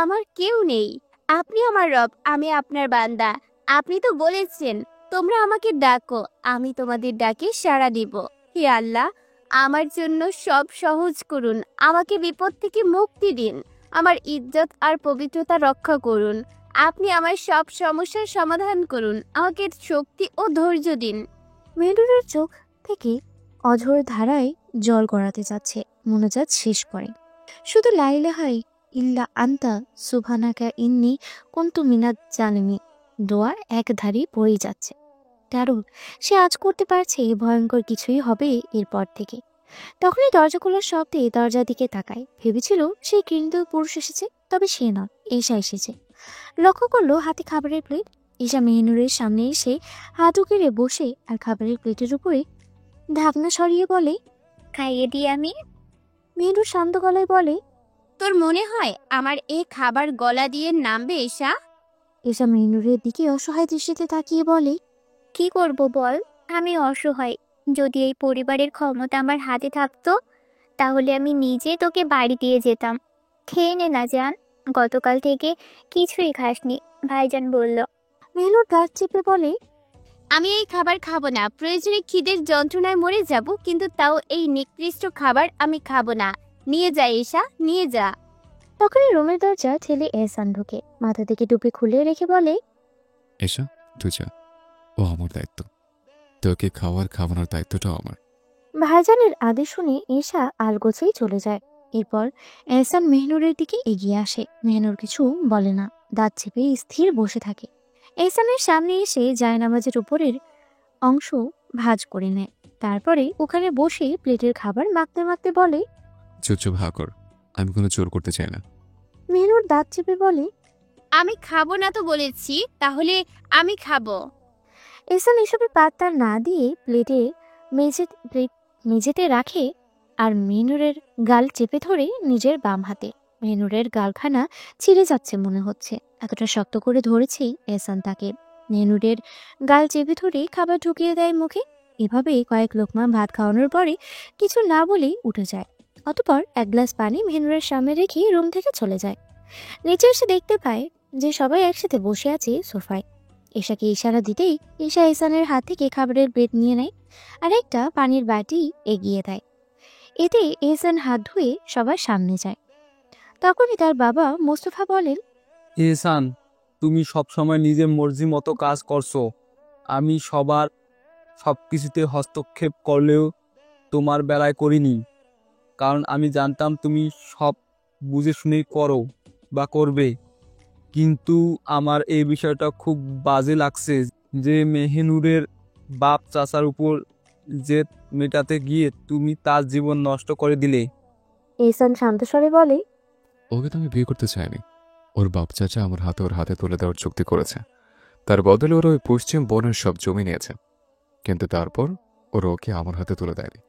আমার কেউ নেই, আপনি আমার রব, আমি আপনার বান্দা। আপনি তো বলেছেন তোমরা আমাকে ডাকো, আমি তোমাদের ডাকে সাড়া দিব। হে আল্লাহ, আমার জন্য সব সহজ করুন, আমাকে বিপদ থেকে মুক্তি দিন, আমার ইজ্জত আর পবিত্রতা রক্ষা করুন। আপনি আমার সব সমস্যার সমাধান করুন, আমাকে শক্তি ও ধৈর্য দিন। মেনুরের চোখ থেকে অঝোর ধারায় জল গড়াতে যাচ্ছে। মোনাজাত শেষ করে শুধু লা ইলাহা ইল্লা আন্তা সুবহানাকা ইন্নী কুনতু মিনাজ জালিমিন দোয়া একধারে পড়েই যাচ্ছে। কারণ সে আজ করতে পারছে ভয়ঙ্কর কিছুই হবে এরপর থেকে। তখনই দরজা খোলার শব্দে দরজার দিকে তাকায়। ভেবেছিল সে ঘৃণিত পুরুষ এসেছে, তবে সে নয়, এশা এসেছে। লক্ষ্য করলো হাতে খাবারের প্লেট। এশা মেহনুরের সামনে এসে হাত উকিরে বসে আর খাবারের প্লেটের উপরে ঢাকনা সরিয়ে বলে, খাইয়ে দিই আমি। মেহনুর শান্ত গলায় বলে, তোর মনে হয় আমার এই খাবার গলা দিয়ে নামবে এশা? এশা মেহনুরের দিকে অসহায় দৃষ্টিতে তাকিয়ে বলে, কি করব বল, আমি অসহায়। যদি এই পরিবারের ক্ষমতা আমার হাতে থাকতো, তাহলে আমি নিজে তোকে বাড়ি দিয়ে যেতাম। খেয়ে নে না জান, গতকাল থেকে কিছুই খাসনি, ভাইজান বলল। মেহনুর দাঁত চেপে বলে, আমি এই খাবার খাবো না। প্রয়োজনে খিদের যন্ত্রণায় মরে যাব, কিন্তু তাও এই নিকৃষ্ট খাবার আমি খাবো না। নিয়ে যা ঈশা, নিয়ে যা। তখনই রুমের দরজা ঠেলে এহসান ঢুকে মাথা থেকে টুপি খুলে রেখে বলে, এসা তুই যা, ও আমার দায়িত্ব। তোকে খাওয়ানোর দায়িত্বটাও আমার। ভাইজানের আদেশ শুনে এশা আলগোছেই চলে যায়। এরপর এহসান মেহনুরের দিকে এগিয়ে আসে। মেহনুর কিছু বলে না, দাঁত চেপে স্থির বসে থাকে। এহসানের সামনে এসে জায়নামাজের উপরের অংশ ভাঁজ করে নেয়। তারপরে ওখানে বসে প্লেটের খাবার মাখতে মাখতে বলে, চুপ হা কর, আমি কোনো জোর করতে চাই না। মেহনুর দাঁত চেপে বলে, আমি খাবো না তো বলেছি, তাহলে আমি খাবো। এহসান এসবে পাত্তা না দিয়ে প্লেট মেঝেতে রাখে আর মেহনুরের গাল চেপে ধরে নিজের বাম হাতে। মেহনুরের গালখানা ছিঁড়ে যাচ্ছে মনে হচ্ছে, এতটা শক্ত করে ধরেছে এহসান তাকে। মেহনুরের গাল চেপে ধরে খাবার ঢুকিয়ে দেয় মুখে। এভাবে কয়েক লোকমা ভাত খাওয়ানোর পরে কিছু না বলেই উঠে যায়। অতঃপর এক গ্লাস পানি মেহনুরের সামনে রেখে রুম থেকে চলে যায়। নিচে এসে দেখতে পায় যে সবাই একসাথে বসে আছে সোফায়। এশাকে ইশারা দিতেই ঈশা এহসানের হাত থেকে খাবারের প্লেট নিয়ে নেয় আর একটা পানির বাটি এগিয়ে দেয়। এতে এহসান হাত ধুয়ে সবার সামনে যায়। তখনই তার বাবা মোস্তফা বলেন, এহসান, তুমি সবসময় নিজের মর্জি মতো কাজ করছো। আমি সব কিছুতে হস্তক্ষেপ করলেও তোমার বেলায় করিনি, কারণ আমি জানতাম তুমি সব বুঝে শুনেই করো বা করবে। কিন্তু আমার এই বিষয়টা খুব বাজে লাগছে যে মেহিনুরের বাপ চাচার উপর জেদ মেটাতে গিয়ে তুমি তার জীবন নষ্ট করে দিলে। এহসান শান্ত স্বরে বলে, ওকে তো আমি বিয়ে করতে চাইনি। ওর বাপ চাচা আমার হাতে তুলে দেওয়ার চুক্তি করেছে। তার বদলে ওরা ওই পশ্চিম বনের সব জমি নিয়েছে, কিন্তু তারপর ওরা ওকে আমার হাতে তুলে দেয়নি।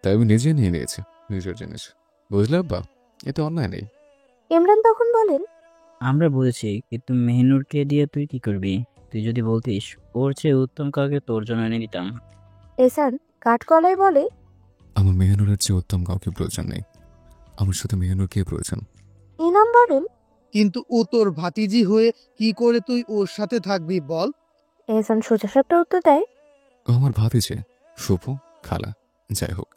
তাই আমি নিজে নিয়ে নিয়েছি নিজের জিনিস। বুঝলে আব্বা, এতে অন্যায় নেই। ইমরান তখন বলেন, আমরা বুঝেছি, কিন্তু মেহনুরকে দিয়ে তুই কি করবি? তুই যদি বলতিস ওর চেয়ে উত্তম কাউকে তোর জন্য এনে দিতাম। এহসান কাঠকলায় বলে, আমার মেহনুরের চেয়ে উত্তম কাউকে প্রয়োজন নেই, আমার শুধু মেহনুরকে প্রয়োজন। ইনাম বলেন, কিন্তু ও তোর ভাতিজি হয়ে কি করে তুই ওর সাথে থাকবি বল? এহসান সোজা সাপটা উত্তর দেয়, ও আমার ভাতিজে, ফুপু, খালা, যাই হোক,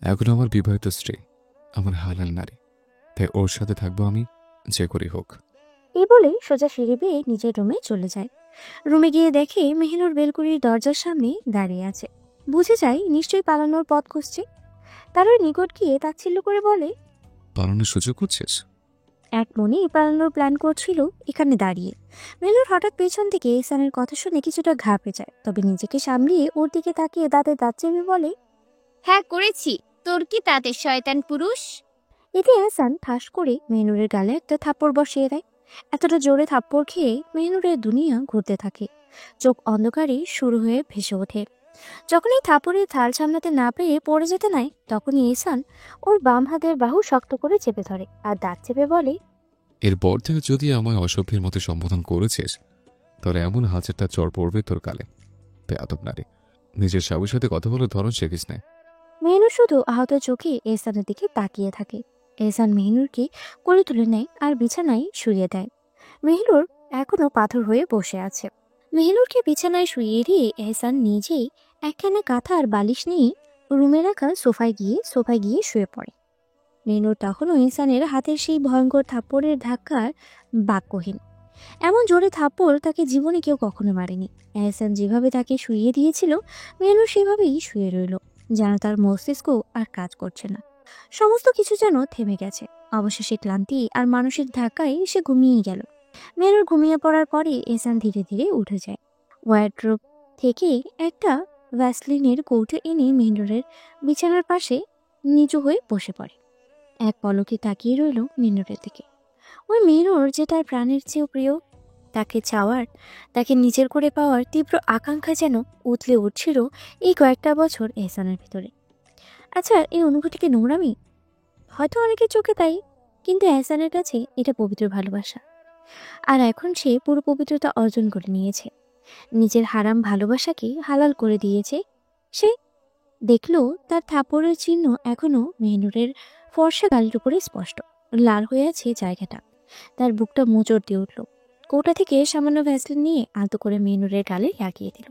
এখন আমার বিবাহিত স্ত্রী, আমার হালাল নারী। তাই ওর সাথে থাকবো আমি, যে করি হোক। এই বলে সোজা সিঁড়ি বেয়ে নিজের রুমে চলে যায়। রুমে গিয়ে দেখে মেহিনুর বেলকুড়ির দরজার সামনে দাঁড়িয়ে আছে। বুঝে যায় নিশ্চয়ই পালানোর পথ খুঁজছে। তার ওই নিকট গিয়ে তাচ্ছিল্য করে বলে, পালানোর সুযোগ করছিস? এক মনে পালানোর প্ল্যান করছিল এখানে দাঁড়িয়ে। মেহিনুর হঠাৎ পেছন থেকে এহসানের কথা শুনে কিছুটা ঘাবড়ে যায়, তবে নিজেকে সামলিয়ে ওর দিকে তাকিয়ে দাঁতে দাঁত চেপে বলে, হ্যাঁ করেছি, তোর কি তাতে শয়তান পুরুষ। এতে এহসান ঠাস করে মেহিনুরের গালে একটা থাপ্পড় বসিয়ে দেয়। এতটা জোরে থাপ্পড় খেয়ে মেহিনুরের দুনিয়া ঘুরতে থাকে, চোখ অন্ধকারে শুরু হয়ে ভেসে ওঠে। যখনই থাপ্পড়ের থাল সামলাতে না পেরে পড়ে যেতে নাই, তখনই এহসান ওর বাম হাতের বাহু শক্ত করে চেপে ধরে আর দাঁত চেপে বলে, এরপর থেকে যদি আমায় অসভ্যের মতো সম্বোধন করেছিস, তাহলে এমন হাজারটা চড় পড়বে তোর গালে। বেয়াদব নারী, নিজের স্বামীর সাথে কথা বলে ধরন শেখিস না। মেহনুর শুধু আহত চোখে এহসানের দিকে তাকিয়ে থাকে। এহসান মেহনুরকে কোলে তুলে নেয় আর বিছানায় শুইয়ে দেয়। মেহনুর এখনো পাথর হয়ে বসে আছে। মেহনুরকে বিছানায় শুইয়ে দিয়ে এহসান নিজেই একখানা কাঁথা আর বালিশ নিয়ে রুমে রাখা সোফায় গিয়ে শুয়ে পড়ে। মেহনুর তখনও এহসানের হাতের সেই ভয়ঙ্কর থাপ্পড়ের ধাক্কার বাক্যহীন। এমন জোরে থাপ্পড় তাকে জীবনে কেউ কখনো মারেনি। এহসান যেভাবে তাকে শুইয়ে দিয়েছিল, মেহনুর সেভাবেই শুয়ে রইল, যেন তার মস্তিষ্ক আর কাজ করছে না। সমস্ত কিছু যেন থেমে গেছে। অবশেষে ক্লান্তি আর মানসিক ধাক্কায় সে ঘুমিয়ে গেল। মেহনুর ঘুমিয়ে পড়ার পরে এহসান ধীরে ধীরে উঠে যায়। ওয়ার্ড্রোব থেকে একটা ভ্যাসলিনের কৌটো এনে মেহনুরের বিছানার পাশে নিচু হয়ে বসে পড়ে। এক পলকে তাকিয়ে রইল মেহনুরের দিকে। ওই মেহনুর যে তার প্রাণের চেয়েও প্রিয়, তাকে চাওয়ার, তাকে নিজের করে পাওয়ার তীব্র আকাঙ্ক্ষা যেন উতলে উঠছিল এই কয়েকটা বছর এহসানের ভিতরে। আচ্ছা, এই অনুভূতি কি নোংরামি? হয়তো অনেকের চোখে তাই, কিন্তু এহসানের কাছে এটা পবিত্র ভালোবাসা। আর এখন সে পুরো পবিত্রতা অর্জন করে নিয়েছে, নিজের হারাম ভালোবাসাকে হালাল করে দিয়েছে। সে দেখলো তার থাপড়ের চিহ্ন এখনো মেহনুরের ফর্সা গালের উপরে স্পষ্ট, লাল হয়ে আছে জায়গাটা। তার বুকটা মোচড় দিয়ে উঠল। কৌটা থেকে সামান্য ভ্যাসলিন নিয়ে আলতো করে মেহনুরের গালে লাগিয়ে দিল।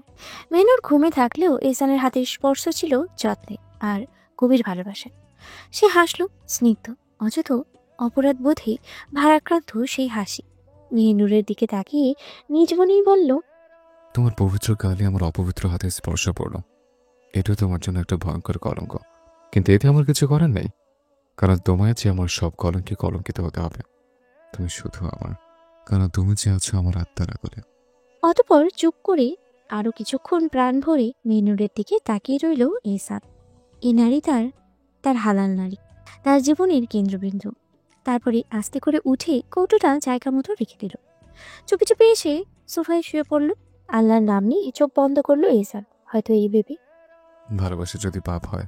মেহনুর ঘুমে থাকলেও এহসানের হাতের স্পর্শ ছিল যত্নে আর গভীর ভালোবাসা। সে হাসল, স্নিগ্ধ, অযথ অপরাধ বোধে ভারাক্রান্ত সেই হাসি। মেহনুরের দিকে তাকিয়ে নিজ মনেই বলল, তোমার পবিত্র গালে আমার অপবিত্র হাতে স্পর্শ পড়ল। এটা তোমার জন্য একটা ভয়ঙ্কর কলঙ্ক, কিন্তু এতে আমার কিছু করার নেই, কারণ তোমায় যে আমার সব কলঙ্কে কলঙ্কিত হতে হবে। তুমি শুধু আমার, কারণ তুমি যে আছো আমার আত্মার আগলে। অতঃপর চুপ করে আরো কিছুক্ষণ প্রাণ ভরে মেহনুরের দিকে তাকিয়ে রইল এহসান। এই নারী তার হালাল নারী, তার জীবনের কেন্দ্রবিন্দু। তারপরে আস্তে করে উঠে কৌটোটা জায়গা মতো রেখে দিল। চুপি চুপি এসে সোফায় শুয়ে পড়ল। আল্লাহর নাম নিয়ে চোখ বন্ধ করলো এহসান, হয়তো এই ভেবে ভালোবাসা যদি পাপ হয়,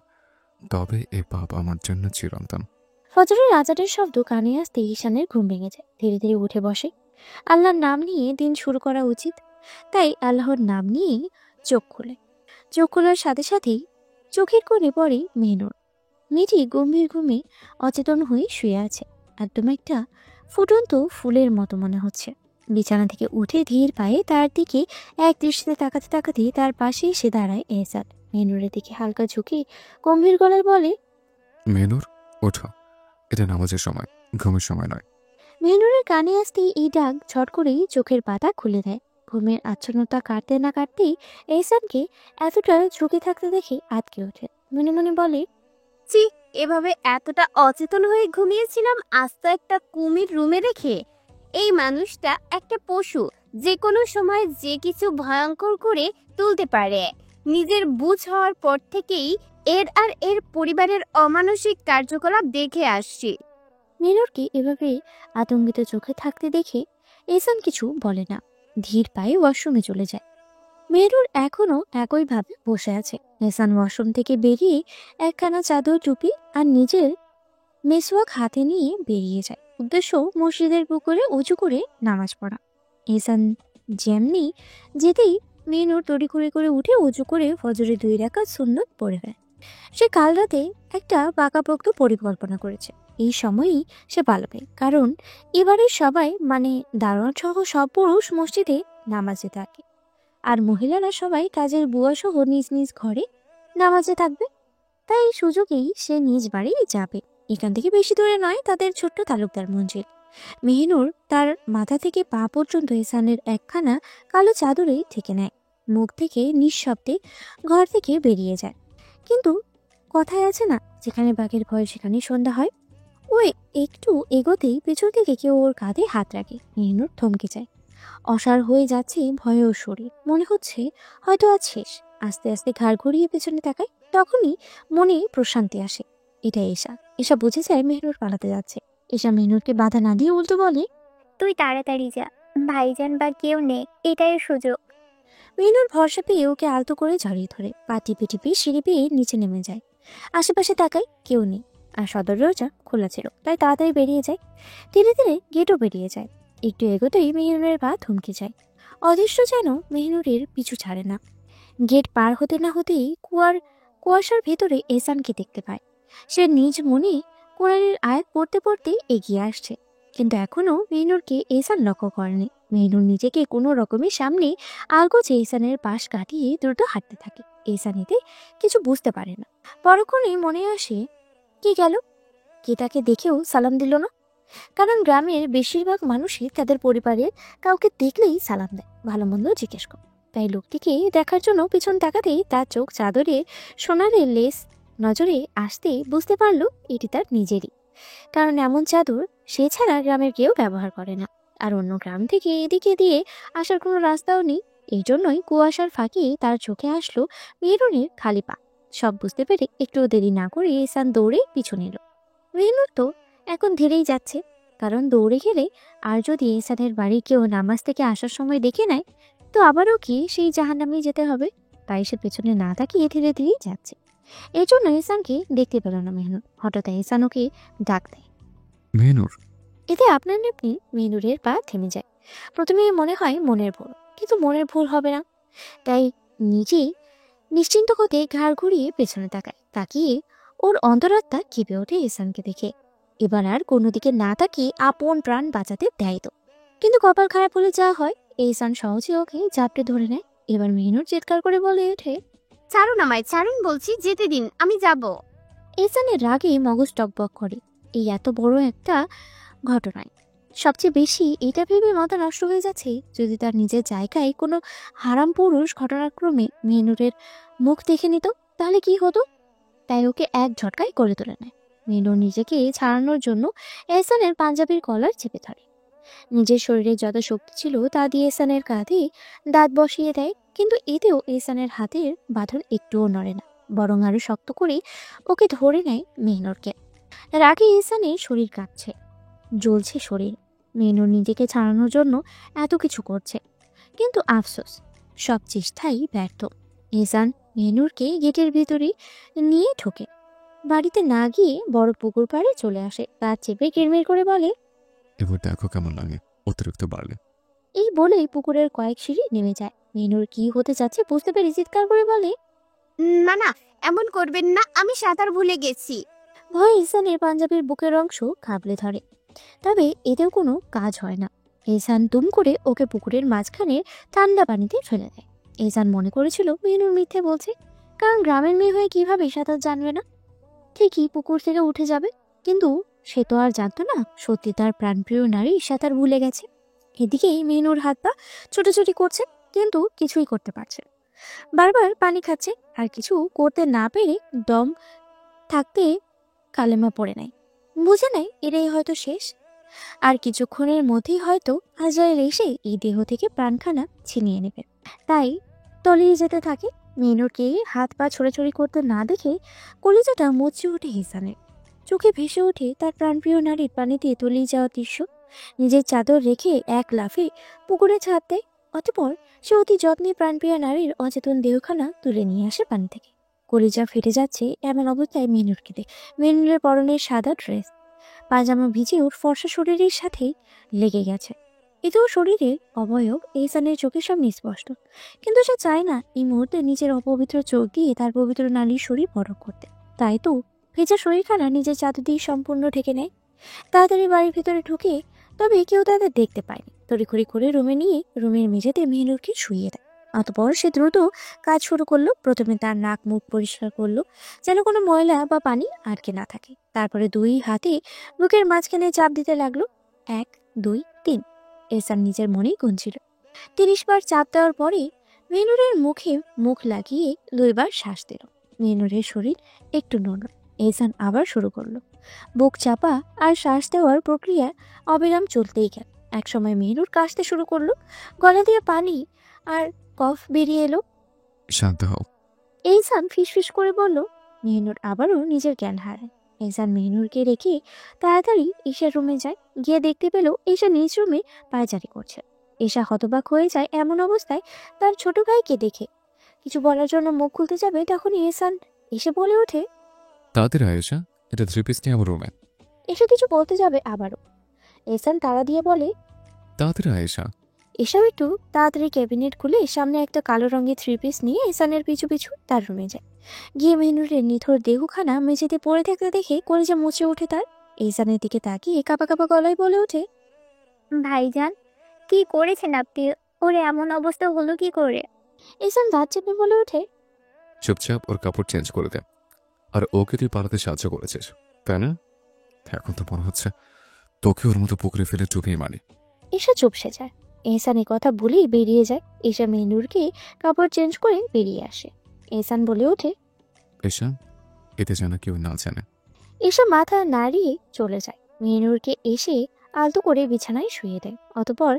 তবে এ পাপ আমার জন্য চিরন্তন। ফজরের আজানের শব্দ কানে আসতে ঈশানের ঘুম ভেঙে যায়। ধীরে ধীরে উঠে বসে। আল্লাহর নাম নিয়ে দিন শুরু করা উচিত, তাই আল্লাহর নাম নিয়েই চোখ খোলে। চোখ খোলার সাথে সাথেই চোখের কোণে পড়ে মেহনুর। মেয়েটি গম্ভীর ঘুমে অচেতন হয়ে শুয়ে আছে, একদম একটা ফুটন্ত ফুলের মতো মনে হচ্ছে। বিছানা থেকে উঠে ধীর পায়ে তার দিকে এক দৃষ্টিতে তাকাতে তাকাতে তার পাশে এসে দাঁড়ায় এহসান। মেহনুরের দিকে হালকা ঝুঁকে গম্ভীর গলায় বলে, মেনুর, ওঠো, এটা নামাজের সময়, ঘুমের সময় নয়। মেহনুরের কানে আসতেই এই ডাক ঝট করেই চোখের পাতা খুলে দেয়। ঘুমের আচ্ছন্নতা কাটতে না কাটতেই এহসানকে এতটা ঝুঁকে থাকতে দেখে আটকে ওঠে। মনে মনে বলে, চি, এভাবে এতটা অচেতন হয়ে ঘুমিয়েছিলাম আস্ত একটা কুমির রুমে রেখে। এই মানুষটা একটা পশু, যে কোনো সময় যে কিছু ভয়ঙ্কর করে তুলতে পারে। নিজের বুঝ হওয়ার পর থেকেই এর আর এর পরিবারের অমানসিক কার্যকলাপ দেখে আসছি। মেহনুরকে এভাবে আতঙ্কিত চোখে থাকতে দেখে এহসান কিছু বলে না, ধীর পায়ে ওয়াশরুমে চলে যায়। মেহনুর এখনো একইভাবে বসে আছে। এহসান ওয়াশরুম থেকে বেরিয়ে একখানা চাদর টুপি আর নিজের মেসওয়াক হাতে নিয়ে বেরিয়ে যায়। উদ্দেশ্য মসজিদের পুকুরে উঁচু করে নামাজ পড়া। এহসান যেমনি যেতেই মেহনুর তড়িঘড়ি করে উঠে উঁচু করে ফজরে 2 রাকাত সুন্নত পড়ে দেয়। সে কাল রাতে একটা পাকাপোক্ত পরিকল্পনা করেছে। এই সময়ই সে পালাবে, কারণ এবারের সবাই মানে দারোয়ান সহ সব পুরুষ মসজিদে নামাজে থাকে, আর মহিলারা সবাই কাজের বুয়া সহ নিজ নিজ ঘরে নামাজে থাকবে। তাই এই সুযোগেই সে নিজ বাড়ি যাবে। এখান থেকে বেশি দূরে নয় তাদের ছোট্ট তালুকদার মঞ্জিল। মেহনুর তার মাথা থেকে পা পর্যন্ত এহসানের একখানা কালো চাদরে ঢেকে নেয়। মুখ থেকে নিঃশব্দে ঘর থেকে বেরিয়ে যায়। কিন্তু কথায় আছে না, যেখানে বাঘের ভয় সেখানে সন্ধ্যা হয়। ওই একটু এগোতেই পেছন থেকে কেউ ওর কাঁধে হাত রাখে। মেহনুর থমকে যায়। অসাড় হয়ে যাচ্ছে ভয়ে ওর শরীর। মনে হচ্ছে হয়তো আজ শেষ। আস্তে আস্তে ঘাড় ঘুরিয়ে পেছনে তাকায়। তখনই মনে প্রশান্তি আসে। এটা এসা বুঝে যায় মেহনুর পালাতে যাচ্ছে। এসা মেহনুরকে বাধা না দিয়ে উল্টো বলে, তুই তাড়াতাড়ি যা, ভাইজান বা কেউ নেই, এটাই সুযোগ। মেহনুর ভরসা পেয়ে ওকে আলতো করে জড়িয়ে ধরে পা টিপে টিপে সিঁড়ি পেয়ে নিচে নেমে যায়। আশেপাশে তাকায়, কেউ নেই, আর সদর দরজা খোলা ছিল, তাই তাড়াতাড়ি বেরিয়ে যায়। ধীরে ধীরে গেটও বেরিয়ে যায়। একটু এগোতেই মেহনুরের পা থমকে যায়। অদৃশ্য যেন মেহনুরের পিছু ছাড়ে না। গেট পার হতে না হতেই কুয়াশার ভেতরে এহসানকে দেখতে পায়। সে নিজ মনে কোরআনের আয়াত পড়তে পড়তে এগিয়ে আসছে, কিন্তু এখনো মেহনুরকে এহসান লক্ষ্য করেনি। মেহনুর নিজেকে কোনো রকমের সামনে আলগোছে এহসানের পাশ কাটিয়ে দ্রুত হাঁটতে থাকে। এহসান এতে কিছু বুঝতে পারে না। পরক্ষণে মনে আসে, কি গেল, কে তাকে দেখেও সালাম দিল না। কারণ গ্রামের বেশিরভাগ মানুষই তাদের পরিবারের কাউকে দেখলেই সালাম দেয়, ভালো মন্দ জিজ্ঞেস করে। তাই লোকটিকে দেখার জন্য পিছন তাকাতেই তার চোখ চাদরে সোনারের লেস নজরে আসতে বুঝতে পারলো এটি তার নিজেরই, কারণ এমন চাদর সে ছাড়া গ্রামের কেউ ব্যবহার করে না। আর অন্য গ্রাম থেকে এদিকে দিয়ে আসার কোনো রাস্তাও নেই। এই জন্যই কুয়াশার ফাঁকে তার চোখে আসলো মেহনুরের খালি পা। সব বুঝতে পেরে একটু দেরি না করে এহসান দৌড়ে পিছু নিল। মেহনুর তো এখন ধীরেই যাচ্ছে, কারণ দৌড়ে গেলে আর যদি এহসানের বাড়ি কেউ নামাজ থেকে আসার সময় দেখে নেয় তো আবারও কি সেই জাহান্নামে যেতে হবে। তাই সে পেছনে না তাকিয়ে ধীরে ধীরে যাচ্ছে। এই জন্য এহসানকে দেখতে পেল না মেহনুর। হঠাৎ এহসান ওকে ডাক দেয়, মেনুর। এতে আপনার আপনি মেহনুরের পা থেমে যায়। প্রথমে মনে হয় মনের ভুল, কিন্তু মনের ভুল হবে না। তাই নিজেই নিশ্চিন্ত হতে ঘাড় ঘুরিয়ে পেছনে তাকিয়ে ওর অন্তরাত্মা কেঁপে ওঠে এহসানকে দেখে। এবার আর কোনো দিকে না তাকিয়ে আপন প্রাণ বাঁচাতে দেয় তো। কিন্তু কপাল খারাপ হলে যা হয়, এহসান সহজে ওকে জাপটে ধরে নেয়। এবার মেহনুর চিৎকার করে বলে ওঠে। ছাড়ুন আমায়, ছাড়ুন বলছি, যেতে দিন, আমি যাব। এহসানের রাগে মগজ টকবক করে। এই এত বড় একটা ঘটনায় সবচেয়ে বেশি এটা ভেবে মাথা নষ্ট হয়ে যাচ্ছে, যদি তার নিজের জায়গায় কোনো হারাম পুরুষ ঘটনাক্রমে মেহনুরের মুখ দেখে নিত তাহলে কি হতো। তাই ওকে এক ঝটকায় করে তুলে নেয়। মেহনুর নিজেকে ছাড়ানোর জন্য এহসানের পাঞ্জাবির কলার চেপে ধরে। নিজের শরীরে যত শক্তি ছিল তা দিয়ে এহসানের কাঁধে দাঁত বসিয়ে দেয়, কিন্তু এতেও এহসানের হাতের বাঁধন একটুও নড়ে না, বরং আরো শক্ত করে ওকে ধরে নেয় মেহনুরকে। রাগে এহসানের শরীর কাঁপছে, জ্বলছে শরীর। মেহনুর নিজেকে ছাড়ানোর জন্য এত কিছু করছে, কিন্তু আফসোস, সব চেষ্টাই ব্যর্থ। এহসান মেহনুরকে গেটের ভিতরে নিয়ে ঢোকে। বাড়িতে না গিয়ে বড় পুকুর পাড়ে চলে আসে, তার চেপে কিরমির করে বলে। এবার দেখো কেমন লাগে অতিরিক্ত বাড়লে। এই বলেই পুকুরের কয়েক সিঁড়ি নেমে যায়। মেহনুর কি হতে যাচ্ছে বুঝতে পেরে চিৎকার করে বলে। না না, এমন করবেন না, আমি সাঁতার ভুলে গেছি। ভয়ে এহসানের পাঞ্জাবির বুকের অংশ খাবলে ধরে, তবে এতেও কোনো কাজ হয় না। এহসান দুম করে ওকে পুকুরের মাঝখানে ঠান্ডা পানিতে ফেলে দেয়। এহসান মনে করেছিল মেহনুর মিথ্যে বলছে, কারণ গ্রামের মেয়ে হয়ে কিভাবে সাঁতার জানবে না, ঠিকই পুকুর থেকে উঠে যাবে। কিন্তু সে তো আর জানতো না সত্যি তার প্রাণপ্রিয় নারী সাঁতার ভুলে গেছে। এদিকেই মেহনুর হাত পা ছোটাছুটি করছে, কিন্তু কিছুই করতে পারছে না। বারবার পানি খাচ্ছে, আর কিছু করতে না পেরে দম থাকতে কালেমা পড়ে নেয়। বুঝে নেয় এটাই হয়তো শেষ, আর কিছুক্ষণের মধ্যেই হয়তো আজরাইল এসে এই দেহ থেকে প্রাণখানা ছিনিয়ে নেবে। তাই তলিয়ে যেতে থাকে। মেহনুরকে হাত পা ছোড়াছড়ি করতে না দেখে কলিজাটা মুচড়ে ওঠে এহসানের। চোখে ভেসে ওঠে তার প্রাণপ্রিয় নারীর পানিতে তলিয়ে যাওয়া দৃশ্য। নিজের চাদর রেখে এক লাফে পুকুরে ছাদ দেয়। অতঃপর সে অতি যত্নে প্রাণপ্রিয় নারীর অচেতন দেহখানা তুলে নিয়ে আসে পানি থেকে। কলিজা ফেটে যাচ্ছে এমন অবস্থায় মেহনুরকে দেখে। মেহনুরের পরনের সাদা ড্রেস, পাজামা ভিজে ওর ফর্সা শরীরের সাথে লেগে গেছে। এতেও শরীরের অবয়ব এহসানের চোখের সামনে স্পষ্ট, কিন্তু সে চায় না এই মুহূর্তে নিজের অপবিত্র চোখ দিয়ে তার পবিত্র নারীর শরীর পরখ করতে। তাই তো ভেজা শরীরখানা নিজের চাদর দিয়ে সম্পূর্ণ ঢেকে নেয়। তাড়াতাড়ি বাড়ির ভিতরে ঢুকে, তবে কেউ তাদের দেখতে পায়নি, তড়িঘড়ি করে রুমে নিয়ে রুমের মেঝেতে মেহনুরকে শুইয়ে দেয়। অতপর সে দ্রুত কাজ শুরু করলো। প্রথমে তার নাক মুখ পরিষ্কার করলো, যেন কোনো ময়লা বা পানি আটকে না থাকে। তারপরে দুই হাতে বুকের মাঝখানে চাপ দিতে লাগলো। 1 2 3। এহসান নিজের মনেই গুনছিল। 30 বার চাপ দেওয়ার পরে মেহনুরের মুখে মুখ লাগিয়ে 2 বার শ্বাস দিল। মেহনুরের শরীর একটু নড়ল। এহসান আবার শুরু করলো। বুক চাপা আর শ্বাস দেওয়ার প্রক্রিয়া অবিরাম চলতেই গেল। একসময় মেহনুর কাশতে শুরু করলো, গলা দিয়ে পানি আর কফ বেরিয়ে এলো। শান্ত হও। এহসান ফিসফিস করে বলল। মেহনুর আবারও নিজের জ্ঞান হারায়। এহসান মেহনুরকে রেখে তাড়াতাড়ি ঈশার রুমে যায়। গিয়ে দেখতে পেল ঈশা নিজ রুমে পায়চারি করছে। ঈশা হতবাক হয়ে যায় এমন অবস্থায় তার ছোট ভাইকে দেখে। কিছু বলার জন্য মুখ খুলতে যাবে, তখন এহসান এসে বলে ওঠে। তাদের আয়েশা, এটা 3 পিস নিয়ে আমার রুমে। এসে কিছু বলতে যাবে আবারও। এহসান তাড়া দিয়ে বলে। তাদের আয়েশা। এসব একটু তাড়াতাড়ি ক্যাবিনেট খুলে সামনে একটা কালো রঙের 3 পিস নিয়ে এহসানের পিছু পিছু তার রুমে যায়। গিয়ে মেহনুরের নিথর দেহখানা মেঝেতে পড়ে থাকতে দেখে কলিজা মুচড়ে ওঠে তার। এহসানের দিকে তাকিয়ে কাঁপা কাঁপা গলায় বলে ওঠে। ভাইজান, কি করেছেন আপনি? ওর এমন অবস্থা হলো কি করে? এহসান দাঁত চেপে বলে ওঠে। চুপচাপ ওর কাপড় চেঞ্জ করে দে। আর ওকে তুই পালাতে সাহায্য করেছিস, তাই না? এখন তো মনে হচ্ছে তোকে ওর মতো পুকুরে ফেলে ডুবিয়ে মারি। এসা চুপসে যায়। এহসান এই কথা বলেই বেরিয়ে যায়। এসা মেহনুরকে কাপড় চেঞ্জ করে বেরিয়ে আসে। এহসান বলে ওঠে। এসা, এতে যেন কেউ না জানে। এসা মাথা নাড়িয়ে চলে যায়। মেহনুরকে এসে আলতো করে বিছানায় শুয়ে দেয়। অতপর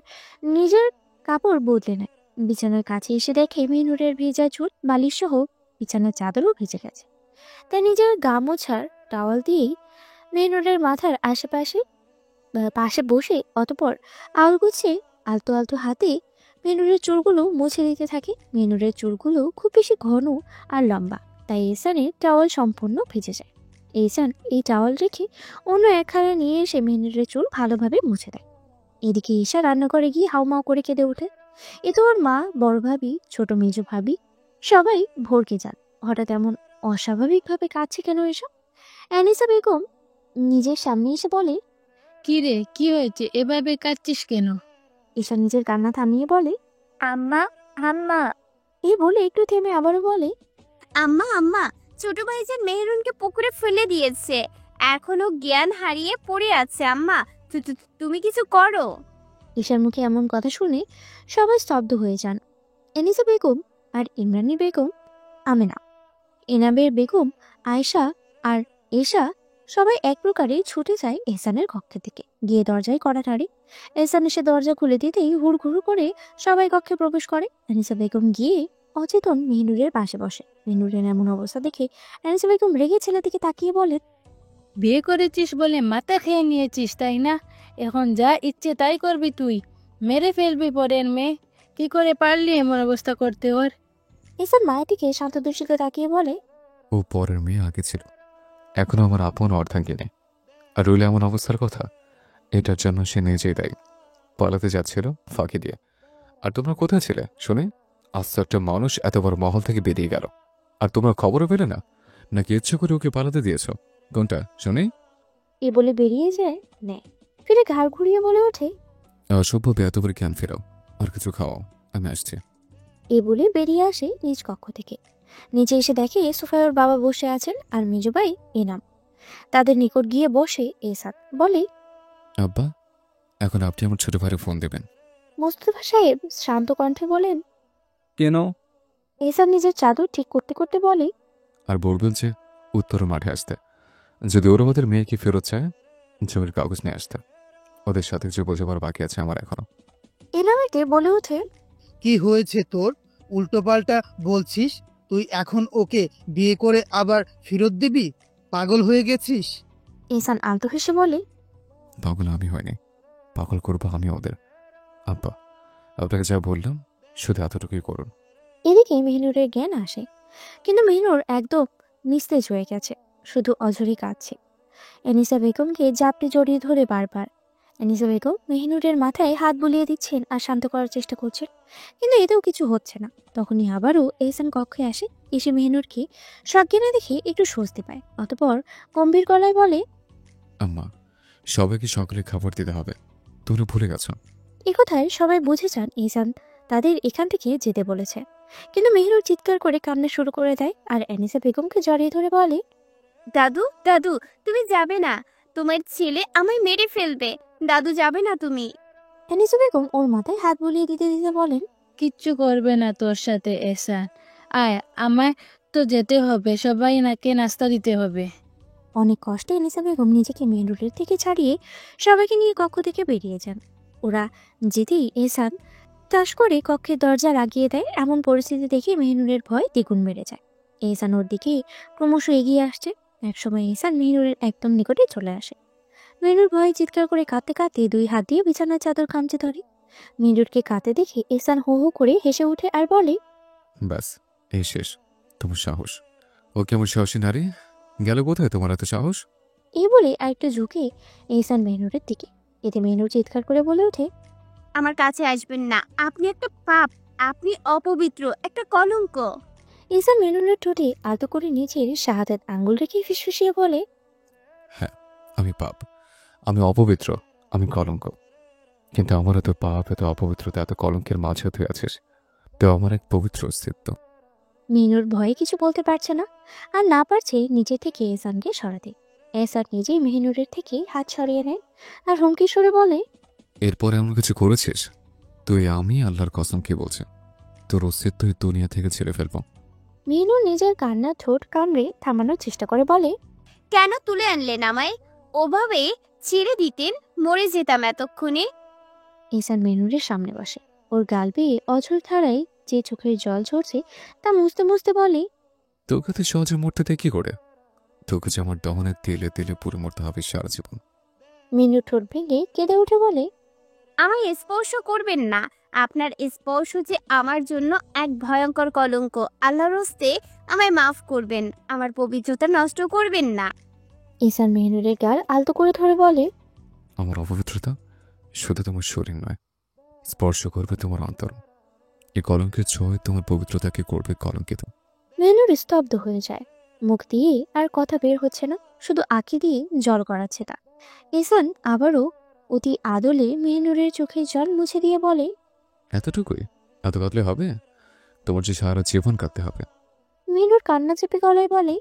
নিজের কাপড় বদলে নেয়। বিছানার কাছে এসে দেখে মেহনুরের ভেজা চুল, বালিশ সহ বিছানার চাদরও ভিজে গেছে। তাই নিজের গা মোছার টাওয়াল দিয়েই মেহনুরের মাথার আশেপাশে পাশে বসে অতপর আউল গুছিয়ে আলতো আলতো হাতে মেহনুরের চুলগুলো মুছে দিতে থাকে। মেহনুরের চুলগুলো খুব বেশি ঘন আর লম্বা, তাই এহসানের টাওয়াল সম্পূর্ণ ভিজে যায়। এহসান এই টাওয়াল রেখে অন্য একখানা নিয়ে এসে মেহনুরের চুল ভালোভাবে মুছে দেয়। এদিকে ঈশা রান্নাঘরে গিয়ে হাউমাউ করে কেঁদে ওঠে। এতে ওর মা, বড় ভাবি, ছোট মেজো ভাবি সবাই ভরকে যান। হঠাৎ এমন অস্বাভাবিকভাবে কাঁদছে কেন এসব? অ্যানিসা বেগম নিজের সামনে এসে বলে। কি রে, কি হয়েছে? এভাবে কাঁদছিস কেন? ঈশান নিজের কান্না থামিয়ে বলে, আম্মা, আম্মা। এই বলে একটু থেমে আবারও বলে, আম্মা আম্মা, ছোট ভাই যে মেহরুনকে পুকুরে ফেলে দিয়েছে, এখনো জ্ঞান হারিয়ে পড়ে আছে। আম্মা, তুমি কিছু করো। ঈশার মুখে এমন কথা শুনে সবাই স্তব্ধ হয়ে যান। এনিসা বেগম আর ইমরানি বেগম, আমেনা, এনাবের বেগম, আয়েশা আর এশা সবাই এক প্রকারে ছুটে যায় এহসানের কক্ষের দিকে। গিয়ে দরজায় কড়া নাড়ে। এহসান এসে দরজা খুলে দিতেই হুড়ঘুড় করে সবাই কক্ষে প্রবেশ করে। আনিসা বেগম গিয়ে অচেতন মেহনুরের পাশে বসে। মেহনুরের এমন অবস্থা দেখে আনিসা বেগম রেগে ছেলের দিকে তাকিয়ে বলেন, বিয়ে করেছিস বলে মাথা খেয়ে নিয়েছিস তাই না? এখন যা ইচ্ছে তাই করবি তুই? মেরে ফেলবি পরের মেয়ে। কি করে পারলি এমন অবস্থা করতে ওর? এহসান মায়ের দিকে শান্ত দৃষ্টিতে তাকিয়ে বলে, ও পরের মেয়ে আগে ছিল, এখনো আমার আপন অর্ধাঙ্গিনী। আর রইলে এমন অবস্থার কথা, এটার জন্য সে নিজেই দায়ী। পালাতে যাচ্ছিল ফাঁকি দিয়ে। আর তোমরা কোথায় ছিলে শুনে? আস্ত একটা মানুষ এত বড় মহল থেকে বেরিয়ে গেল, আর তোমরা খবরও পেলে না? নাকি ইচ্ছে করে ওকে পালাতে দিয়েছ? কোনটা শুনে? এ বলে বেরিয়ে যায় নেয়। ফিরে ঘাড় ঘুরিয়ে বলে ওঠে, অসভ্য বেয়াদবের জ্ঞান ফেরাও, আর কিছু খাওয়াও, আমি আসছি। এ বলে বেরিয়ে আসে নিজ কক্ষ থেকে। নিচে এসে দেখে সোফায় ওর বাবা বসে আছেন আর মেজো ভাই এনাম। তাদের নিকট গিয়ে বসে এহসান বলে, আব্বা, এখন আপনি আমার ছোট ভাইয়ের ফোন দেবেন। মোস্তফা সাহেব শান্ত কণ্ঠে বলেন। কেন? এহসান নিজের চাদর ঠিক করতে করতে বলে, আর বলবেন যে উত্তর মাঠে আসতে, যদি ওরা ওদের মেয়েকে ফেরত চায়, জমির কাগজ নিয়ে আসতে। ওদের সাথে যে বোঝাবার বাকি আছে আমার এখনো। এনামেকে বলে ওঠে, কি হয়েছে তোর? উল্টোপাল্টা বলছিস? তুই এখন ওকে বিয়ে করে আবার ফেরত দিবি? পাগল হয়ে গেছিস? এহসান আলতো হেসে বলে, পাগল আমি হয়নি, পাগল করবো আমি ওদের। আব্বা, আপনাকে যা বললাম শুধু এতটুকুই করুন। এদিকে মেহনুরের জ্ঞান আসে, কিন্তু মেহনুর একদম নিস্তেজ হয়ে গেছে, শুধু অঝরে কাঁদছে। এনিসা বেগমকে জাপটে জড়িয়ে ধরে বারবার। এনিসা বেগম মেহনুরের মাথায় হাত বুলিয়ে দিচ্ছেন আর শান্ত করার চেষ্টা করছেন, কিন্তু এতেও কিছু হচ্ছে না। তখনই আবারও এহসান কক্ষে আসে। এসে মেহনুরকে সজ্ঞানে দেখে একটু স্বস্তি পায়। অতঃপর গম্ভীর গলায় বলে, আম্মা, সবাইকে সকালে খাবার দিতে হবে, তোমরা ভুলে গেছো। এ কথায় সবাই বুঝে যান এহসান তাদের এখান থেকে যেতে বলেছে। কিন্তু মেহনুর চিৎকার করে কান্না শুরু করে দেয় আর এনিসা বেগমকে জড়িয়ে ধরে বলে, দাদু দাদু, তুমি যাবে না, তোমার ছেলে আমায় মেরে ফেলবে। দাদু, যাবে না তুমি। এনিসা বেগম ওর মাথায় হাত বুলিয়ে দিতে দিতে বলেন, কিচ্ছু করবে না তোর সাথে এহসান। আয়, আমায় তো যেতে হবে, সবাই নাকে নাস্তা দিতে হবে। অনেক কষ্টে এনিসা বেগম নিজেকে মেন রোডের থেকে ছাড়িয়ে সবাইকে নিয়ে কক্ষ থেকে বেরিয়ে যান। ওরা যেতেই এহসান তাস করে কক্ষের দরজা লাগিয়ে দেয়। এমন পরিস্থিতি দেখে মেহনুরের ভয় দ্বিগুণ বেড়ে যায়। এহসান ওর দিকে ক্রমশ এগিয়ে আসছে। একসময় এহসান মেহনুরের একদম নিকটে চলে আসে। মেহনুর ভয়ে চিৎকার করে কাঁদতে কাঁদতে দুই হাত দিয়ে বিছানার চাদর খামচে ধরে। মেহনুরকে কাঁদতে দেখে এহসান হো হো করে হেসে ওঠে আর বলে, ব্যাস, এই শেষ তোমার সাহস। ও কেমন সাহসী নারী, গেল কোথায় তোমার এত সাহস? এই বলে আরেকটু ঝুঁকে এহসান মেহনুরের দিকে। এতে মেহনুর চিৎকার করে বলে ওঠে, আমার কাছে আসবেন না, আপনি একটা পাপ, আপনি অপবিত্র, একটা কলঙ্ক। এহসান মেহনুরের ঠোঁটে আলতো করে নিজের শাহাদাত আঙ্গুল রেখে ফিসফিসিয়ে বলে, হ্যাঁ, আমি পাপ, আমি অপবিত্র, আমি কলঙ্ক। কিন্তু আমার এত পাপ, এত অপবিত্রতা, এত কলঙ্কের মাঝে তুই আছিস, তো আমার এক পবিত্র অস্তিত্ব। মেহনুর ভয়ে কিছু বলতে পারছে না, আর না পারছে নিজে থেকে এহসানকে সরাতে। এহসান নিজেই মেহনুরের থেকে হাত সরিয়ে নেয় আর হুমকি সরে বলে, এরপরে এমন কিছু করেছিস তুই, আমি আল্লাহর কসম কি বলছে, তোর অস্তিত্ব এই দুনিয়া থেকে ছেড়ে ফেলবো। মেহনুর নিজের কান্নার ঠোঁট কামড়ে থামানোর চেষ্টা করে বলে, কেন তুলে আনলেন আমায়? ওভাবে ছেড়ে দিতেন, মরে যেতাম এতক্ষণে। এহসান মেহনুরের সামনে বসে। ওর গাল বেয়ে অঝর ধারায় যে চোখের জল ঝরছে তা মুছতে মুছতে বলে, তোকে তো সহজে মরতে দেয় কি করে? তোকে যে আমার দহনের তেলে তেলে পুরো মরতে হবে সারা জীবন। মেহনুর ঠোঁট ভেঙে কেঁদে উঠে বলে, আমায় স্পর্শ করবেন না, আপনার স্পর্শ যে আমার জন্য এক ভয়ঙ্কর কলঙ্ক। আল্লাহর হস্তে আমায় মাফ করবেন, আমার পবিত্রতা নষ্ট করবেন না। এহসান মেহনুরের গাল আলতো করে ধরে বলে, আমার অপবিত্রতা শুধু তোমার শরীর নয়, স্পর্শ করবে তোমার অন্তর। এই কলঙ্কের ছোঁয় তোমার পবিত্রতাকে করবে কলঙ্কিত। মেহনুর স্তব্ধ হয়ে যায়। মুখ দিয়ে আর কথা বের হচ্ছে না, শুধু আঁকি দিয়ে জল গড়াচ্ছে তা। এহসান আবারও অতি আদলে মেহনুরের চোখের জল মুছে দিয়ে বলে, এতটুকুই? এত কাঁদলে হবে? তোমার যে সারা জীবন কাঁদতে হবে। মেহনুর কান্না চেপে গলায় বলে,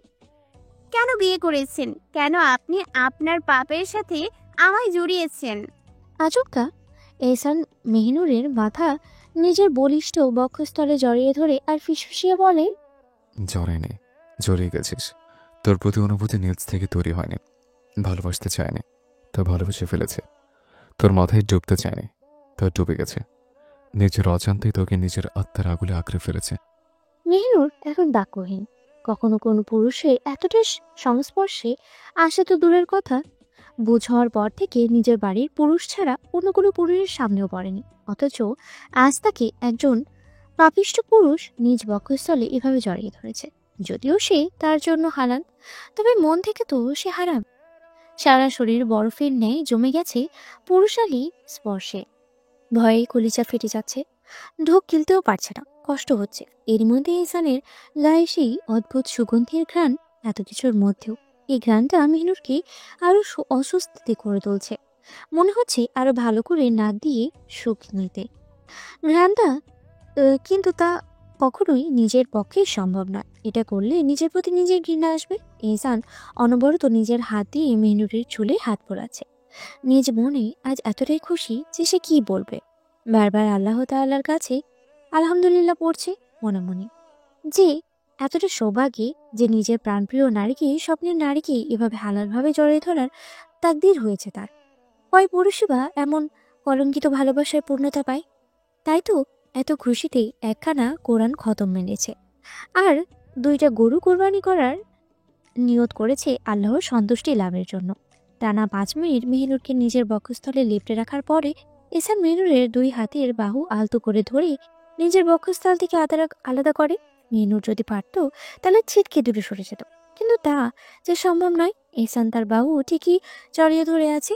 কেন বিয়ে করেছেন? কেন আপনি আপনার পাপের সাথে আমায় জড়িয়েছেন? আচমকা এহসান মেহনুরের মাথা নিজের বলিষ্ঠ বক্ষস্থলে জড়িয়ে ধরে আর ফিসফিসিয়ে বলে, জড়াই নেই, জড়িয়ে গেছিস। তোর প্রতি অনুভূতি নিজ থেকে তৈরি হয়নি। ভালোবাসতে চায়নি, তো ভালোবেসে ফেলেছে। তোর মাথায় ডুবতে চায়নি, তো ডুবে গেছে। নিজের অজান্তেই তোকে নিজের আত্মার আগুলে আঁকড়ে ফেলেছে। মেহনুর এখন বাক্যহীন। কখনো কোনো পুরুষের এতটা সংস্পর্শে আসা তো দূরের কথা, বুঝ হওয়ার পর থেকে নিজের বাড়ির পুরুষ ছাড়া অন্য কোনো পুরুষের সামনেও পড়েনি। অথচ আজ তাকে একজন পাপিষ্ঠ পুরুষ নিজ বক্ষস্থলে এভাবে জড়িয়ে ধরেছে। যদিও সে তার জন্য হারাম, তবে মন থেকে তো সে হারাম। সারা শরীর বরফের ন্যায় জমে গেছে পুরুষালী স্পর্শে। ভয়ে কলিজা ফেটে যাচ্ছে, ঢোক গিলতেও পারছে না, কষ্ট হচ্ছে। এর মধ্যে ইসানের গায়ে সেই অদ্ভুত সুগন্ধির ঘ্রাণ। এত কিছুর মধ্যেও এই ঘ্রাণটা মেহনুরকে আরো অস্বস্তিতে করে তুলছে। মনে হচ্ছে আরো ভালো করে নাক দিয়ে সুখ নিতে। ঘ্রাণটা কিন্তু তা কখনোই নিজের পক্ষে সম্ভব নয়। এটা করলে নিজের প্রতি নিজের ঘৃণা আসবে। ইহসান অনবরত নিজের হাত দিয়ে মেহনুরের চুলে হাত পোড়াচ্ছে। নিজ মনে আজ এতটাই খুশি যে সে কি বলবে। বারবার আল্লাহ তাআলার কাছে আলহামদুলিল্লাহ পড়ছে মনে মনে, যে এতটা সৌভাগ্যে যে নিজের প্রাণপ্রিয় নারীকে, স্বপ্নের নারীকে এভাবে হালালভাবে জড়িয়ে ধরার তাকদীর হয়েছে তার। কয় পুরুষই বা এমন কলঙ্কিত ভালোবাসায় পূর্ণতা পায়। তাই তো এত খুশিতে একখানা কোরআন খতম মেনেছে আর 2টা গরু কোরবানি করার নিয়ত করেছে আল্লাহর সন্তুষ্টি লাভের জন্য। টানা 5 মিনিট মেহনুরকে নিজের বক্ষস্থলে লেপ্টে রাখার পরে এহসান মেহনুরের 2 হাতের বাহু আলতো করে ধরে নিজের বক্ষস্থল থেকে আলাদা করে। মেহনুর যদি পারত তাহলে ছিটকে দূরে সরে যেত, কিন্তু তা যে সম্ভব নয়। এহসান তার বাহু ঠিকই জড়িয়ে ধরে আছে।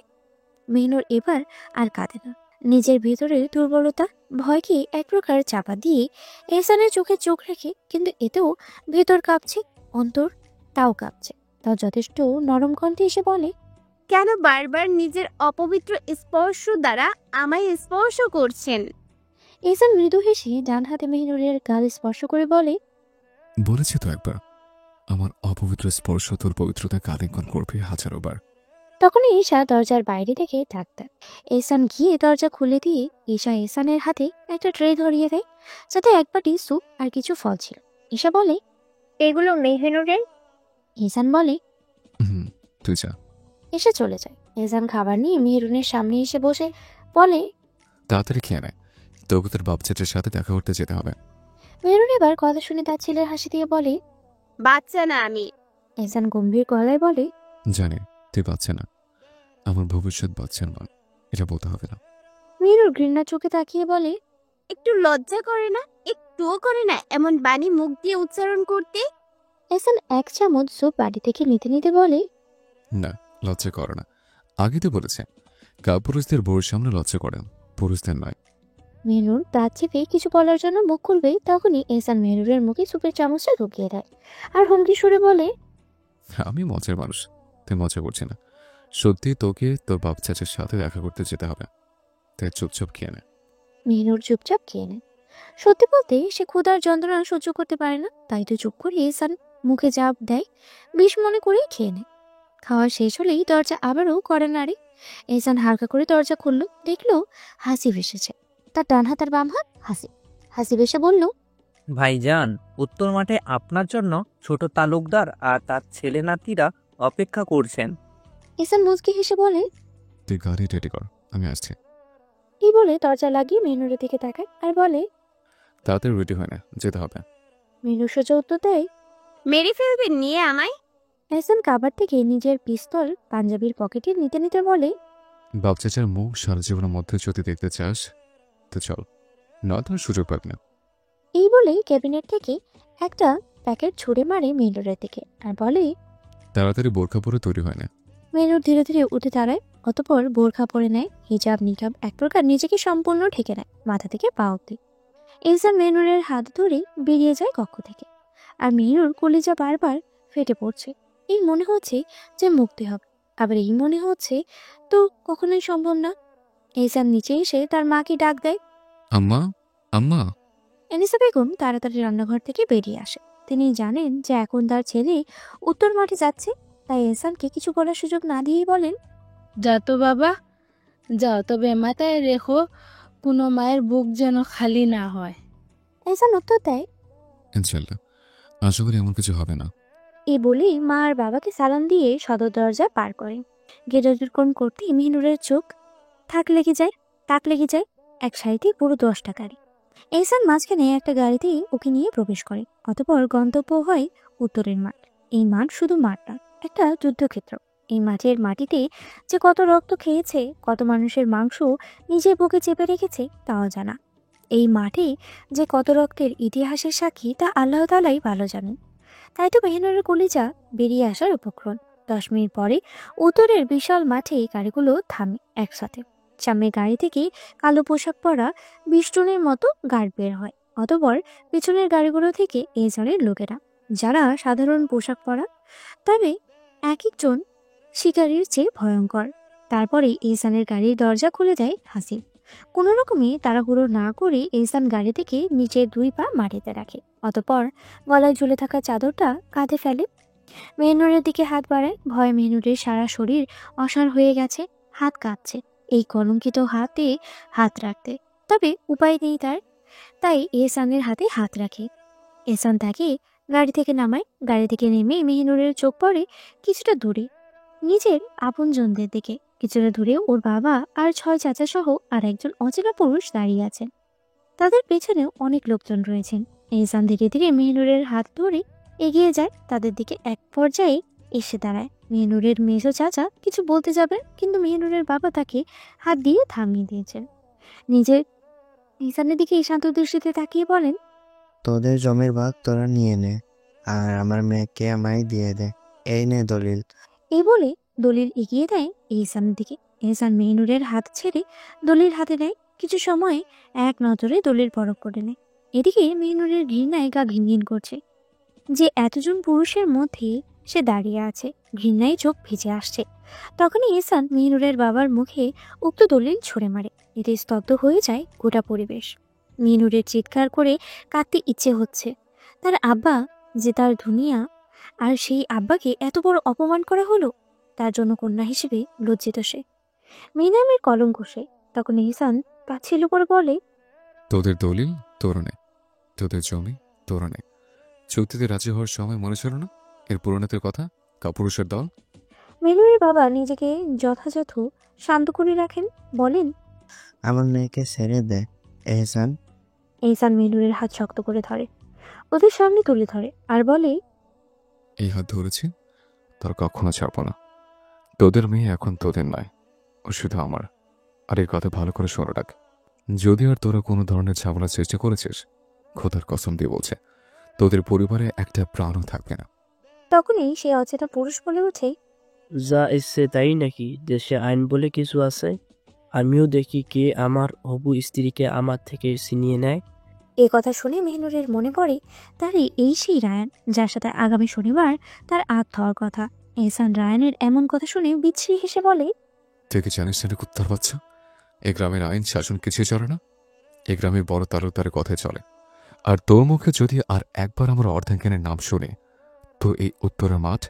মেহনুর এবার আর কাঁদে না। নিজের ভেতরের দুর্বলতা, ভয়কে এক প্রকার চাপা দিয়ে এহসানের চোখে চোখ রেখে, কিন্তু এতেও ভেতর কাঁপছে, অন্তর তাও কাঁপছে। তাও যথেষ্ট নরম কণ্ঠে এসে বলে, কেন বারবার নিজের অপবিত্র স্পর্শ দ্বারা আমায় স্পর্শ করছেন? এহসান মৃদু হেসে ডান হাতে মেহনুরের গাল স্পর্শ করে বলে, বলেছি তো একবার, আমার অপবিত্র স্পর্শ তোর পবিত্রতা আলিঙ্গন করবে 1000 বার। তখনই ঈশা দরজার বাইরে থেকে ডাকতেন। এহসান গিয়ে দরজা খুলে দিয়ে ঈশা এহসানের হাতে একটা ট্রে ধরিয়ে দেয়, যাতে এক বাটি স্যুপ আর কিছু ফল ছিল। ঈশা বলে, এগুলো মেহনুরের। এহসান বলে, তুই যা। এসে চলে যায়। এহসান খাবার নিয়ে মেহরুনের সামনে এসে বসে বলে, তাড়াতাড়ি খেয়ে নেয়, তোকে তোর বাপচাটের সাথে দেখা করতে যেতে হবে। মেহরুন এবার কথা শুনে তার ছেলের হাসি দিয়ে বলে, বাচ্চা না আমি। এহসান গম্ভীর গলায় বলে, জানি তুই বাচ্চা না, আমার ভবিষ্যৎ বাচ্চার নয়, এটা বলতে হবে না। মেহরুর ঘৃণা চোখে তাকিয়ে বলে, একটু লজ্জা করে না? একটুও করে না এমন বাণী মুখ দিয়ে উচ্চারণ করতে? এহসান 1 চামচ স্যুপ বাড়ি থেকে নিতে নিতে বলে, না, লজ্জা করে না। আগে তো বলেছে কাপুরুষদের বউর সামনে লজ্জা করে, পুরুষদের নয়। মেহরুন দাঁত চেপে কিছু বলার জন্য মুখ খুলবে, তখনই এহসান মেহরুরের মুখে স্যুপের চামচটা ঢুকিয়ে দেয় আর হুমকি সুরে বলে, আমি মজার মানুষ, তুই মজা করছি না। সত্যি তোকে তোর বাপ চাচার সাথে দেখা করতে যেতে হবে, তাই চুপচাপ খেয়ে নে। মেহনুর চুপচাপ খেয়ে নেয়। সত্যি বলতে সে ক্ষুধার যন্ত্রণা সহ্য করতে পারে না, তাই তো চুপ করে এহসান মুখে চাপ দেয়, বিষ মনে করেই খেয়ে নেয়। খাওয়া শেষ হলেই দরজা আবারও কড়া নাড়ে। এহসান হালকা করে দরজা খুলল, দেখলো হাসিব এসেছে। তার ডান হাত আর বাম হাত হাসিব এসে বলল, ভাইজান, উত্তর মাঠে আপনার জন্য ছোট তালুকদার আর তার ছেলে নাতিরা অপেক্ষা করছেন। এহসান মুচকি হেসে বলে, তুই গাড়ি রেডি কর, আমি আসছি। এই বলে দরজা লাগিয়ে মেহনুরের দিকে তাকায় আর বলে, তাড়াতাড়ি রেডি হয় না, যেতে হবে। মেহনুর সোজা উত্তর দেয়, মেরে ফেলবেন নিয়ে আমায়? এহসান কাবার থেকে নিজের পিস্তল পাঞ্জাবির পকেটে নিতে নিতে বলে, বাপ চাচার মুখ সারা জীবনের মধ্যে যদি দেখতে চাস তো চল, নয়তো আর সুযোগ পাবি না। এই বলেই ক্যাবিনেট থেকে একটা প্যাকেট ছুঁড়ে মারে মেহনুরের দিকে আর বলে, তাড়াতাড়ি বোরখা পরে তৈরি হয় না। মেহনুর ধীরে ধীরে উঠে দাঁড়ায়, অতঃপর বোরখা পরে নেয়। হিজাব নিকাব এক প্রকার নিজেকে সম্পূর্ণ ঢেকে নেয়, মাথা থেকে পা অবধি। এহসান মেহনুরের হাত ধরে বেরিয়ে যায় কক্ষ থেকে, আর মেহনুর কলিজা বারবার ফেটে পড়ছে। এই মনে হচ্ছে যে মুক্তি হবে, আবার এই মনে হচ্ছে তো কখনোই সম্ভব না। এহসান নিচে এসে তার মাকে ডাক দেয়। আম্মা, আম্মা। এনিসা বেগম তাড়াতাড়ি রান্নাঘর থেকে বেরিয়ে আসে। তিনি জানেন যে এখন তার ছেলে উত্তর মাঠে যাচ্ছে, তাই এহসানকে কিছু বলার সুযোগ না দিয়েই বলেন, যা তো বাবা, যাও, তবে মাথায় রেখো কোনো মায়ের বুক যেন খালি না হয়। এহসান উত্তর দেয়। ইনশাল্লাহ, আশা করি এমন কিছু হবে না। এই বলেই মা আর বাবাকে সালাম দিয়ে সদর দরজা পার করে। গেট অতিক্রম করতে মেহিনুরের চোখ তাক লেগে যায়। এক সারিতে পুরো 10টা গাড়ি। এহসান মাঝখানে একটা গাড়িতেই ওকে নিয়ে প্রবেশ করে। অতঃপর গন্তব্য হয় উত্তরের মাঠ। এই মাঠ শুধু মাঠ না, একটা যুদ্ধক্ষেত্র। এই মাঠের মাটিতে যে কত রক্ত খেয়েছে, কত মানুষের মাংস নিজের বুকে চেপে রেখেছে তাও জানা। এই মাঠে যে কত রক্তের ইতিহাসের সাক্ষী তা আল্লাহ তাআলাই ভালো জানেন। তাই তো মেহিনুরের কলিজা বেরিয়ে আসার উপক্রম। 10 মিনিট পরে উত্তরের বিশাল মাঠে গাড়িগুলো থামে একসাথে। সামনের গাড়ি থেকে কালো পোশাক পরা 20 জনের মতো গার্ড বের হয়। অতঃপর পিছনের গাড়িগুলো থেকে এজনের লোকেরা, যারা সাধারণ পোশাক পরা, তবে এক একজন শিকারীর চেয়ে ভয়ঙ্কর। তারপরে এহসানের গাড়ির দরজা খুলে দেয় হাসিব। কোনো রকমে তাড়াহুড়ো না করে এহসান গাড়ি থেকে নিচের 2 পা মাটিতে রাখে। অতঃপর গলায় ঝুলে থাকা চাদরটা কাঁধে ফেলে। মেহনুরের দিকে হাত বাড়ায়। ভয়ে মেহনুরের সারা শরীর অসাড় হয়ে গেছে, হাত কাঁপছে এই কলঙ্কিত হাতে হাত রাখতে। তবে উপায় নেই তার, তাই এহসানের হাতে হাত রাখে। এহসান তাকে গাড়ি থেকে নামায়। গাড়ি থেকে নেমে মেহনুরের চোখ পড়ে কিছুটা দূরে নিজের আপনজনদের দিকে। কিছুটা দূরে ওর বাবা আর 6 চাচা সহ আর একজন অচেনা পুরুষ দাঁড়িয়ে আছেন। তাদের পেছনেও অনেক লোকজন রয়েছেন। এহসান ধীরে ধীরে মেহনুরের হাত ধরে এগিয়ে যায় তাদের দিকে। এক পর্যায়ে এসে দাঁড়ায়। মেহনুরের মেজো চাচা কিছু বলতে যাবেন, কিন্তু মেহনুরের বাবা তাকে হাত দিয়ে থামিয়ে দিয়েছেন। নিজের এহসানের দিকে শান্ত দৃষ্টিতে তাকিয়ে বলেন, তোদের জমির ভাগ তোরা নিয়ে নে, আর আমার মেয়েকে আমায় দিয়ে দে। এই নে দলিল। এই বলে দলিল এগিয়ে দেয় এহসানের দিকে। এহসান মেহনুরের হাত ছেড়ে দলিল হাতে নেয়। কিছু সময় এক নজরে দলিল পরখ করে নেয়। এদিকে মেহনুরের ঘৃণায় গা ঘিনঘিন করছে। যে এতজন পুরুষের মধ্যে সে দাঁড়িয়ে আছে, ঘৃণায় চোখ ভিজে আসছে। তখনই এহসান মেহনুরের বাবার মুখে উক্ত দলিল ছুঁড়ে মারে। এতে স্তব্ধ হয়ে যায় গোটা পরিবেশ। মেহনুরের চিৎকার করে কাঁদতে ইচ্ছে হচ্ছে। তার আব্বা যে তার দুনিয়া, আর সেই আব্বাকে এত বড় অপমান করা হলো। তার জন্য কন্যা হিসেবে লজ্জিত সে, মেনামের কলঙ্ক সে। তখন এহসান পাচ্ছিল করে বলে, তোদের দলিল তোর নে, তোদের জমি তোর নে। চুক্তিতে রাজি হওয়ার সময় মনে ছিল না এর পুরোনাতের কথা? কাপুরুষের দল। মেনুরের বাবা নিজেকে যথাযথ শান্ত করে রাখেন, বলেন, আমার মেয়েকে ছেড়ে দে এহসান। এহসান মেনুরের হাত শক্ত করে ধরে, ওদের সামনে তুলে ধরে আর বলে, এই হাত ধরেছি, তোর কখনো ছাড়বো না। তোদের মেয়ে এখন তোদের নয়, ও শুধু আমার। আর এই কথা ভালো করে শোনো রাখ। যদি আর তোরা কোনো ধরনের ঝামেলার চেষ্টা করেছিস, খোদার কসম দিয়ে বলছে তোদের পরিবারে একটা প্রাণও থাকবে না। তখনই সে অচেনা পুরুষ বলে ওঠে, যা ইচ্ছে তাই নাকি? দেশে আইন বলে কিছু আছে? আমিও দেখি কে আমার হবু স্ত্রীকে আমার থেকে ছিনিয়ে নেয়। এ কথা শুনে মেহনুরের মনে পড়ে তারই এই সেই রায়ান, যার সাথে আগামী শনিবার তার আত হওয়ার কথা। এহসান রায়ানের এমন কথা শুনে বিচ্ছিরি হেসে বলে, তুই কি জানিস না কুত্তার বাচ্চা, এ গ্রামের আইন শাসন কিছুই চলে না। এ গ্রামের বড় তালুকদারের কথাই চলে। আর তোর মুখে যদি আর একবার আমার অর্ধাঙ্গনের নাম শুনে, তো এই উত্তরের মাঠ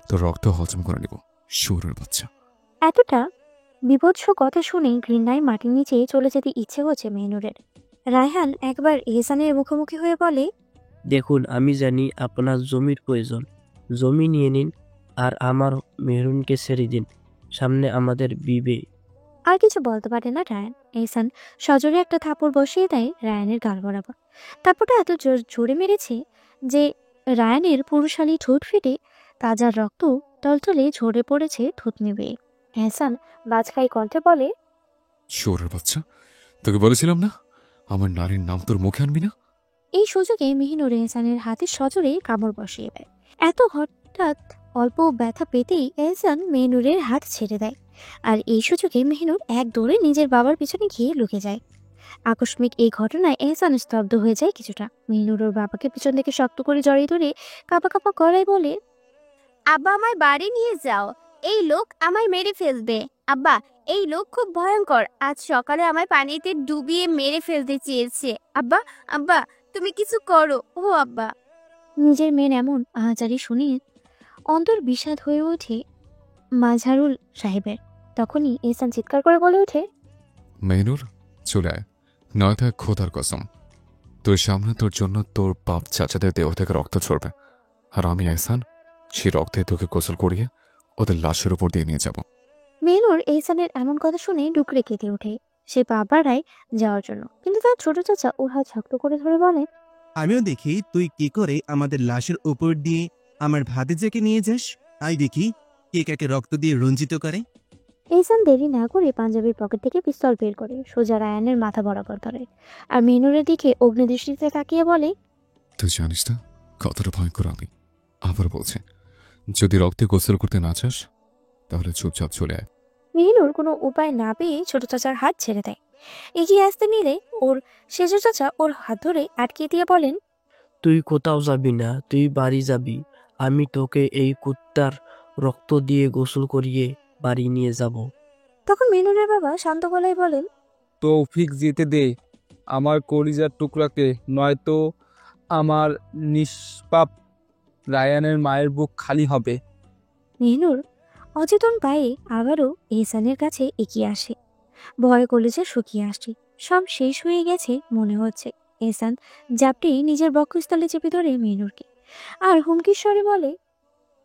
তোর রক্ত হজম করে নিব, শুয়োরের বাচ্চা। এতটা বিভৎস কথা শুনে ঘৃণায় মাটির নিচে চলে যেতে ইচ্ছে হচ্ছে মেহনুরের। রায়হান একবার এহসানের মুখোমুখি হয়ে বলে, দেখুন, আমি জানি আপনার জমির প্রয়োজন, জমি নিয়ে নিন আর আমার মেহরুনকে ছেড়ে দিন। সামনে আমাদের বিবে। আর কিছু বলতে পারে না রায়ান। এহসান সজোরে একটা থাপড় বসিয়ে দেয় রায়ানের গাল বরাবর। থাপড়টা এত জোরে মেরেছে যে রায়ানের পুরুষালী ঠোঁট ফেটে তাজা রক্ত টলটলে ঝরে পড়েছে থুতনি বেয়ে। এহসান বাজখাই কণ্ঠে বলে, শুয়োরের বাচ্চা, তোকে বলেছিলাম না আমার নারীর নাম তোর মুখে আনবি না। এই সুযোগে মেহিনুর এহসানের হাতে সজোরে কামড় বসিয়ে দেয়। এত হঠাৎ অল্প ব্যথা পেতেই এহসান মেহনুরের হাত ছেড়ে দেয়। আর এই সুযোগে মেহনুর এক দৌড়ে নিজের বাবার পিছনে গিয়ে লুকে যায়। আকস্মিক এই ঘটনায় এহসান স্তব্ধ হয়ে যায় কিছুটা। মেহনুর ওর বাবাকে পিছন থেকে শক্ত করে জড়িয়ে ধরে কাঁপা কাঁপা গলায় বলে, আব্বা আমায় বাড়ি নিয়ে যাও, এই লোক আমায় মেরে ফেলবে। আব্বা, এই লোক খুব ভয়ঙ্কর। আজ সকালে আমায় পানিতে ডুবিয়ে মেরে ফেলতে চেয়েছে। আব্বা, আব্বা, তুমি কিছু করো। ও আব্বা। নিজের মেয়ের এমন আহাজারি শুনে অন্তর বিষাদ হয়ে ওঠে মাঝারুল সাহেবের। তখনই এহসান চিৎকার করে বলে ওঠে, মেহনুর, চলে আয়, নয়তো এক খোদার কসম তোর সামনে তোর জন্য তোর বাপ চাচাদের দেহ থেকে রক্ত ঝরবে, আর আমি এহসান সেই রক্তে তোকে গোসল করিয়ে ওদের লাশের উপর দিয়ে নিয়ে যাব। মেহনুর এহসানের এমন কথা শুনে ডুকরে কেঁদে ওঠে। সে পা বাড়ায় যাওয়ার জন্য, কিন্তু তার ছোট চাচা ওর হাত শক্ত করে ধরে বলে, আমিও দেখি তুই কি করে আমাদের লাশের উপর দিয়ে আমার ভাতিজাকে নিয়ে যাস। আই দেখি কে কাকে রক্ত দিয়ে রঞ্জিত করে। এহসান দেরি না করে পাঞ্জাবির পকেট থেকে পিস্তল বের করে সোজা রায়ানের মাথা বরাবর ধরে, আর মেহনুরের দিকে অগ্নিদৃষ্টিতে তাকিয়ে বলে, তুই জানিস না কতটা ভয়ঙ্কর আমি। আবার বলছে, যদি রক্তে গোসল করতে না চাস তাহলে চুপচাপ চলে আয়। মেহনুর কোনো উপায় না পেয়ে ছোট চাচার হাত ছেড়ে দেয়। এগিয়ে আসতে নিলে ওর সেজ চাচা ওর হাত ধরে আটকে দিয়ে বলেন, তুই কোথাও যাবি না, তুই বাড়ি যাবি। আমি তোকে এই কুত্তার রক্ত দিয়ে গোসল করিয়ে বাড়ি নিয়ে যাব। তখন মেহনুরের বাবা শান্ত গলায় বলেন, তৌফিক যেতে দে আমার কলিজার টুকরাকে, নয়তো আমার নিষ্পাপ রায়ানের মায়ের বুক খালি হবে। মেহনুর অচেতন পায়ে আবারও এহসানের কাছে এগিয়ে আসে। ভয় কলেজে শুকিয়ে আসে, সব শেষ হয়ে গেছে মনে হচ্ছে। এহসান জাপটে নিজের বক্ষস্থলে চেপে ধরে মেহনুরকে, আর হুমকির স্বরে বলে,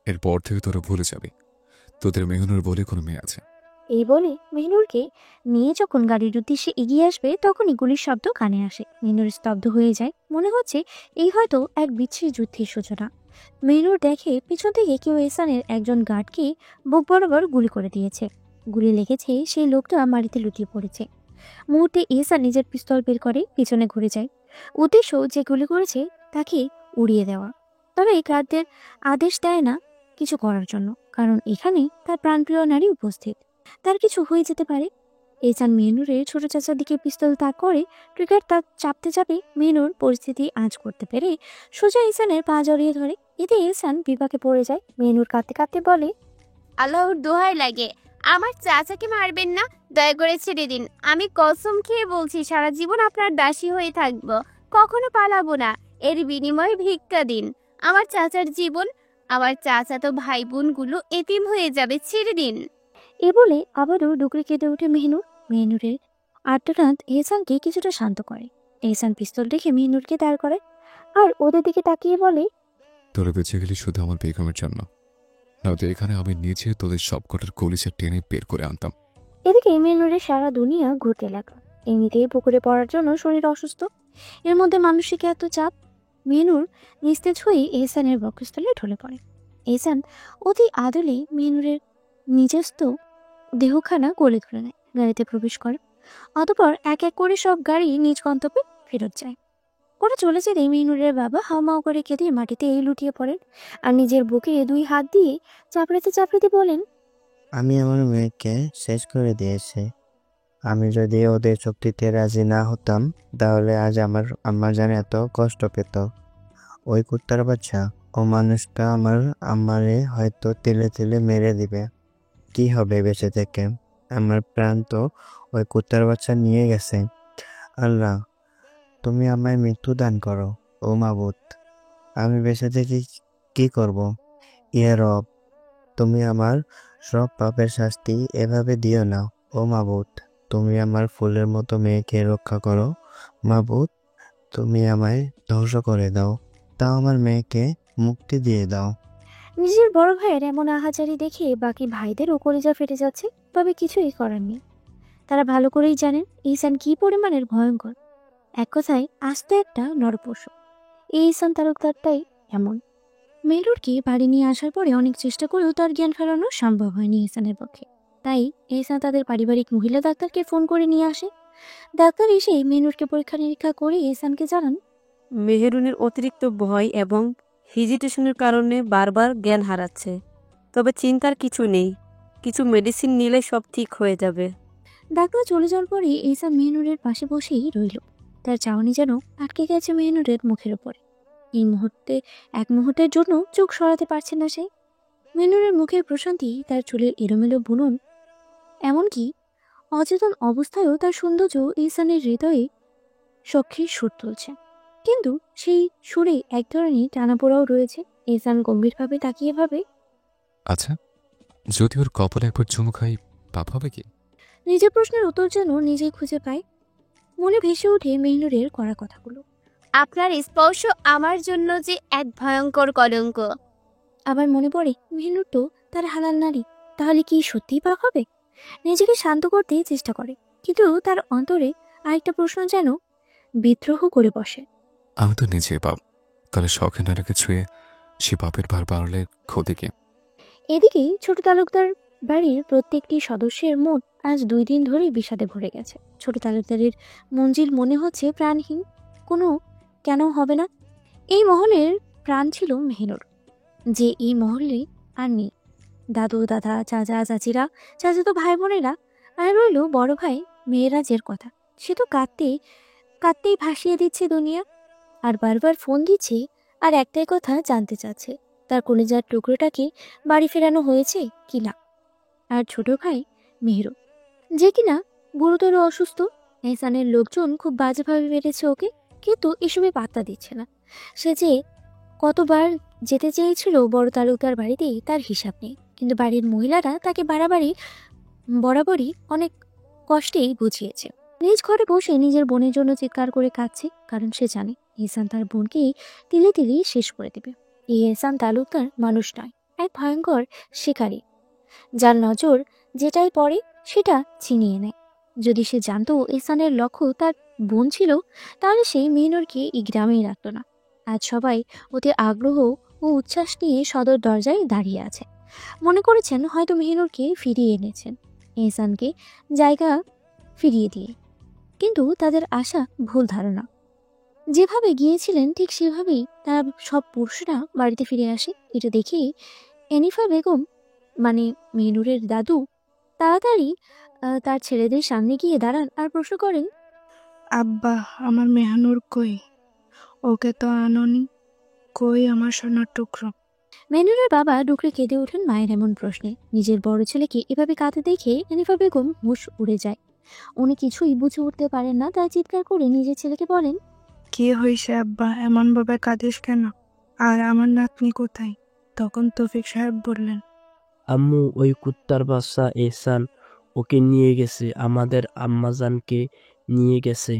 এরপর থেকে তোরা ভুলে যাবি তোদের মেহনুর বলে কোনো মেয়ে আছে। এই বলে মেহনুরকে নিয়ে যখন গাড়ির উদ্দেশ্যে এগিয়ে আসবে তখনই গুলির শব্দ কানে আসে। মেহনুর স্তব্ধ হয়ে যায়, মনে হচ্ছে এই হয়তো এক বিচ্ছিরি যুদ্ধের সূচনা। মেহনুর দেখে পিছন থেকে কেউ এহসানের একজন গার্ডকে বুক বরাবর গুলি করে দিয়েছে। গুলি লেগেছে, সেই লোকটা মাটিতে লুটিয়ে পড়েছে। মুহূর্তে এহসান নিজের পিস্তল বের করে পিছনে ঘুরে যায়, উদ্দেশ্য যে গুলি করেছে তাকে উড়িয়ে দেওয়া। তবে গার্ডদের আদেশ দেয় না কিছু করার জন্য, কারণ এখানে তার প্রাণপ্রিয় নারী উপস্থিত, তার কিছু হয়ে যেতে পারে। এহসান মেহনুরের ছোট চাচার দিকে পিস্তল তাক করে ট্রিগার তাক চাপতে যাবে। মেহনুর পরিস্থিতি আঁচ করতে পেরে সোজা এহসানের পা জড়িয়ে ধরে। এতে এহসান বিপাকে পড়ে যায়। মেহনুর কাঁদতে কাঁদতে বলে, আল্লাহর দোহাই লাগে, আমার চাচাকে মারবেন না, দয়া করে ছেড়ে দিন। আমি কসম খেয়ে বলছি সারা জীবন আপনার দাসী হয়ে থাকবো, কখনো পালাবো না। এর বিনিময়ে ভিক্ষা দিন। আমার চাচার জীবন, আমার চাচাতো ভাই বোনগুলো এতিম হয়ে যাবে, ছেড়ে দিন। এ বলে আবারও ডুকরে কেঁদে ওঠে মেহনুর। মেহনুরের আর্তনাদ এহসানকে কিছুটা শান্ত করে। এহসান পিস্তল রেখে মেহনুরকে দাঁড় করে আর ওদের দিকে তাকিয়ে বলে, তোরা বেঁচে গেলি শুধু আমার বেগমের জন্য, নয়তো এখানে আমি নিজে তোদের সবকটার কলিজা টেনে বের করে আনতাম। এদিকে মেহনুরের সারা দুনিয়া ঘুরতে লাগলো। এমনিতেই পুকুরে পড়ার জন্য শরীর অসুস্থ, এর মধ্যে মানসিক এত চাপ। মেহনুর নিস্তেজ হয়ে এহসানের বক্ষস্থলে ঢলে পড়ে। এহসান অতি আদলে মেহনুরের নিজস্ব দেহখানা কোলে ধরে নেয়, গাড়িতে প্রবেশ করে। অতঃপর এক এক করে সব গাড়ি নিজ গন্তব্যে ফেরত যায়। ওরা চলে যেতে মেহনুরের বাবা হাউমাউ করে কেঁদে মাটিতে লুটিয়ে পড়েন, আর নিজের বুকে দুই হাত দিয়ে চাপড়াতে চাপড়াতে বলেন, আমি আমার মেয়েকে শেষ করে দিয়েছি। আমি যদি ওদের চুক্তিতে রাজি না হতাম তাহলে আজ আমার আম্মা জান এত কষ্ট পেত। ওই কুত্তার বাচ্চা, ও মানুষটা আমারে হয়তো তিলে তিলে মেরে দিবে। কি হবে বেঁচে থেকে? আমার প্রাণ তো ওই কুত্তার বাচ্চা নিয়ে গেছে। আল্লাহ, তুমি আমায় মৃত্যু দান করো ও মাবুদ। আমি বেঁচে থেকে কি করব? ইয়া রব, তুমি আমার সব পাপের শাস্তি এভাবে দিও না ও মাবুদ। তুমি আমার ফুলের মতো মেয়েকে রক্ষা করো মাবুদ। তুমি আমায় ধ্বংস করে দাও, তাও আমার মেয়েকে মুক্তি দিয়ে দাও। নিজের বড় ভাইয়ের এমন আহাজারি দেখে বাকি ভাইদেরও কলিজা ফেটে যাচ্ছে, তবে কিছুই করার নেই। তারা ভালো করেই জানেন ইহসান কি পরিমাণের ভয়ঙ্কর। এক কথায় আস্ত একটা নরপশু। এই ইহসান তালুকদারটাই এমন। মেহরুরকে বাড়ি নিয়ে আসার পরে অনেক চেষ্টা করেও তার জ্ঞান ফেরানো সম্ভব হয়নি ইহসানের পক্ষে। তাই ইহসান তাদের পারিবারিক মহিলা ডাক্তারকে ফোন করে নিয়ে আসে। ডাক্তার এসে মেহরুরকে পরীক্ষা নিরীক্ষা করে ইহসানকে জানান, মেহেরুনের অতিরিক্ত ভয় এবং হিজিটেশনের কারণে বারবার জ্ঞান হারাচ্ছে। তবে চিন্তার কিছু নেই, কিছু মেডিসিন নিলে সব ঠিক হয়ে যাবে। ডাক্তার চলে যাওয়ার পরে ইহসান মেহনুরের পাশে বসেই রইল। তার চাউনি যেন আটকে গেছে মেহনুরের মুখের উপরে। এই মুহূর্তে এক মুহূর্তের জন্য চোখ সরাতে পারছে না সে। মেনুরের মুখের প্রশান্তি, তার চুলের এলোমেলো বুনন, এমনকি অচেতন অবস্থায়ও তার সৌন্দর্য ইহসানের হৃদয়ে সখ্যের সুর তুলছে। কিন্তু সেই সুরে এক ধরনের টানাপোড়াও রয়েছে। ইহসান গম্ভীরভাবে তাকিয়ে ভাবে, আচ্ছা, যদি ওর কপালে একবার চুমু খাই, পাপ হবে কি? নিজের প্রশ্নের উত্তর যেন নিজেই খুঁজে পায়। মনে ভেসে ওঠে মেহনুরের করা কথাগুলো। আপনার স্পর্শ আমার জন্য যে এক ভয়ঙ্কর কলঙ্ক। আবার মনে পড়ে মেহনুর তো তার হালাল নারী, তাহলে কি সত্যিই পাপ হবে? নিজেকে শান্ত করতে চেষ্টা করে, কিন্তু তার অন্তরে আরেকটা প্রশ্ন যেন বিদ্রোহ করে বসে। আমি তো নিজেই পাপ, তাহলে শখে নারীকে ছুঁয়ে সে পাপের ভার বাড়লে ক্ষতি কি? এদিকে ছোট তালুকদার বাড়ির প্রত্যেকটি সদস্যের মন আজ 2 দিন ধরে বিষাদে ভরে গেছে। ছোট তালুকদারের মঞ্জিল মনে হচ্ছে প্রাণহীন, কোনো কেন হবে না। এই মহলের প্রাণ ছিল মেহনুর, যে এই মহলে আর নেই। দাদু দাদা চাচা চাচিরা, চাচাতো ভাই বোনেরা, আর রইল বড় ভাই মেয়েরাজের কথা। সে তো কাঁদতেই ভাসিয়ে দিচ্ছে দুনিয়া, আর বারবার ফোন দিচ্ছে আর একটাই কথা জানতে চাচ্ছে, তার কলিজার টুকরোটাকে বাড়ি ফেরানো হয়েছে কিনা। আর ছোট ভাই মেহেরু, যে কিনা গুরুতর অসুস্থ। এহসানের লোকজন খুব বাজেভাবে বেড়েছে ওকে, কিন্তু এসবে পাত্তা দিচ্ছে না। সে যে কতবার যেতে চেয়েছিল বড় তালুকদার বাড়িতে তার হিসাব নেই, কিন্তু বাড়ির মহিলারা তাকে বরাবরই অনেক কষ্টেই বুঝিয়েছে। নিজ ঘরে বসে নিজের বোনের জন্য চিৎকার করে কাঁদছে, কারণ সে জানে এহসান তার বোনকে তিলে তিলে শেষ করে দেবে। এই এহসান তালুকদার মানুষ নয়, এক ভয়ঙ্কর শিকারী, যার নজর যেটাই পড়ে সেটা ছিনিয়ে নেয়। যদি সে জানতো এহসানের লক্ষ্য তার বোন ছিল, তাহলে সে মেহনুরকে এই গ্রামেই রাখত না। আজ সবাই ওতে আগ্রহ ও উচ্ছ্বাস নিয়ে সদর দরজায় দাঁড়িয়ে আছে, মনে করেছেন হয়তো মেহনুরকে ফিরিয়ে এনেছেন এহসানকে জায়গা ফিরিয়ে দিয়ে। কিন্তু তাদের আশা ভুল ধারণা। যেভাবে গিয়েছিলেন ঠিক সেভাবেই তারা সব পুরুষরা বাড়িতে ফিরে আসে। এটা দেখে এনিফা বেগম, মানে মেহনুরের দাদু, তাড়াতাড়ি তার ছেলেদের সামনে গিয়ে দাঁড়ান আর প্রশ্ন করেন, আব্বা, আমার মেহানুর কই? ওকে তো আনোনি, কই আমার সোনার টুকরো? মেহনুরের বাবা ডুকরে কেঁদে ওঠেন মায়ের এমন প্রশ্নে। নিজের বড় ছেলেকে এভাবে কাঁদতে দেখে এনিফা বেগম হুঁশ উড়ে যায়। উনি কিছুই বুঝে উঠতে পারেন না, তাই চিৎকার করে নিজের ছেলেকে বলেন, কি হয়েছে আব্বা, এমন ভাবে কাঁদিস কেন? আর আমার নাতনি কোথায়? তখন তৌফিক সাহেব বললেন, আম্মু, ওই কুত্তার বাচ্চা এহসান ওকে নিয়ে গেছে, আমাদের আম্মাজানকে নিয়ে গেছে।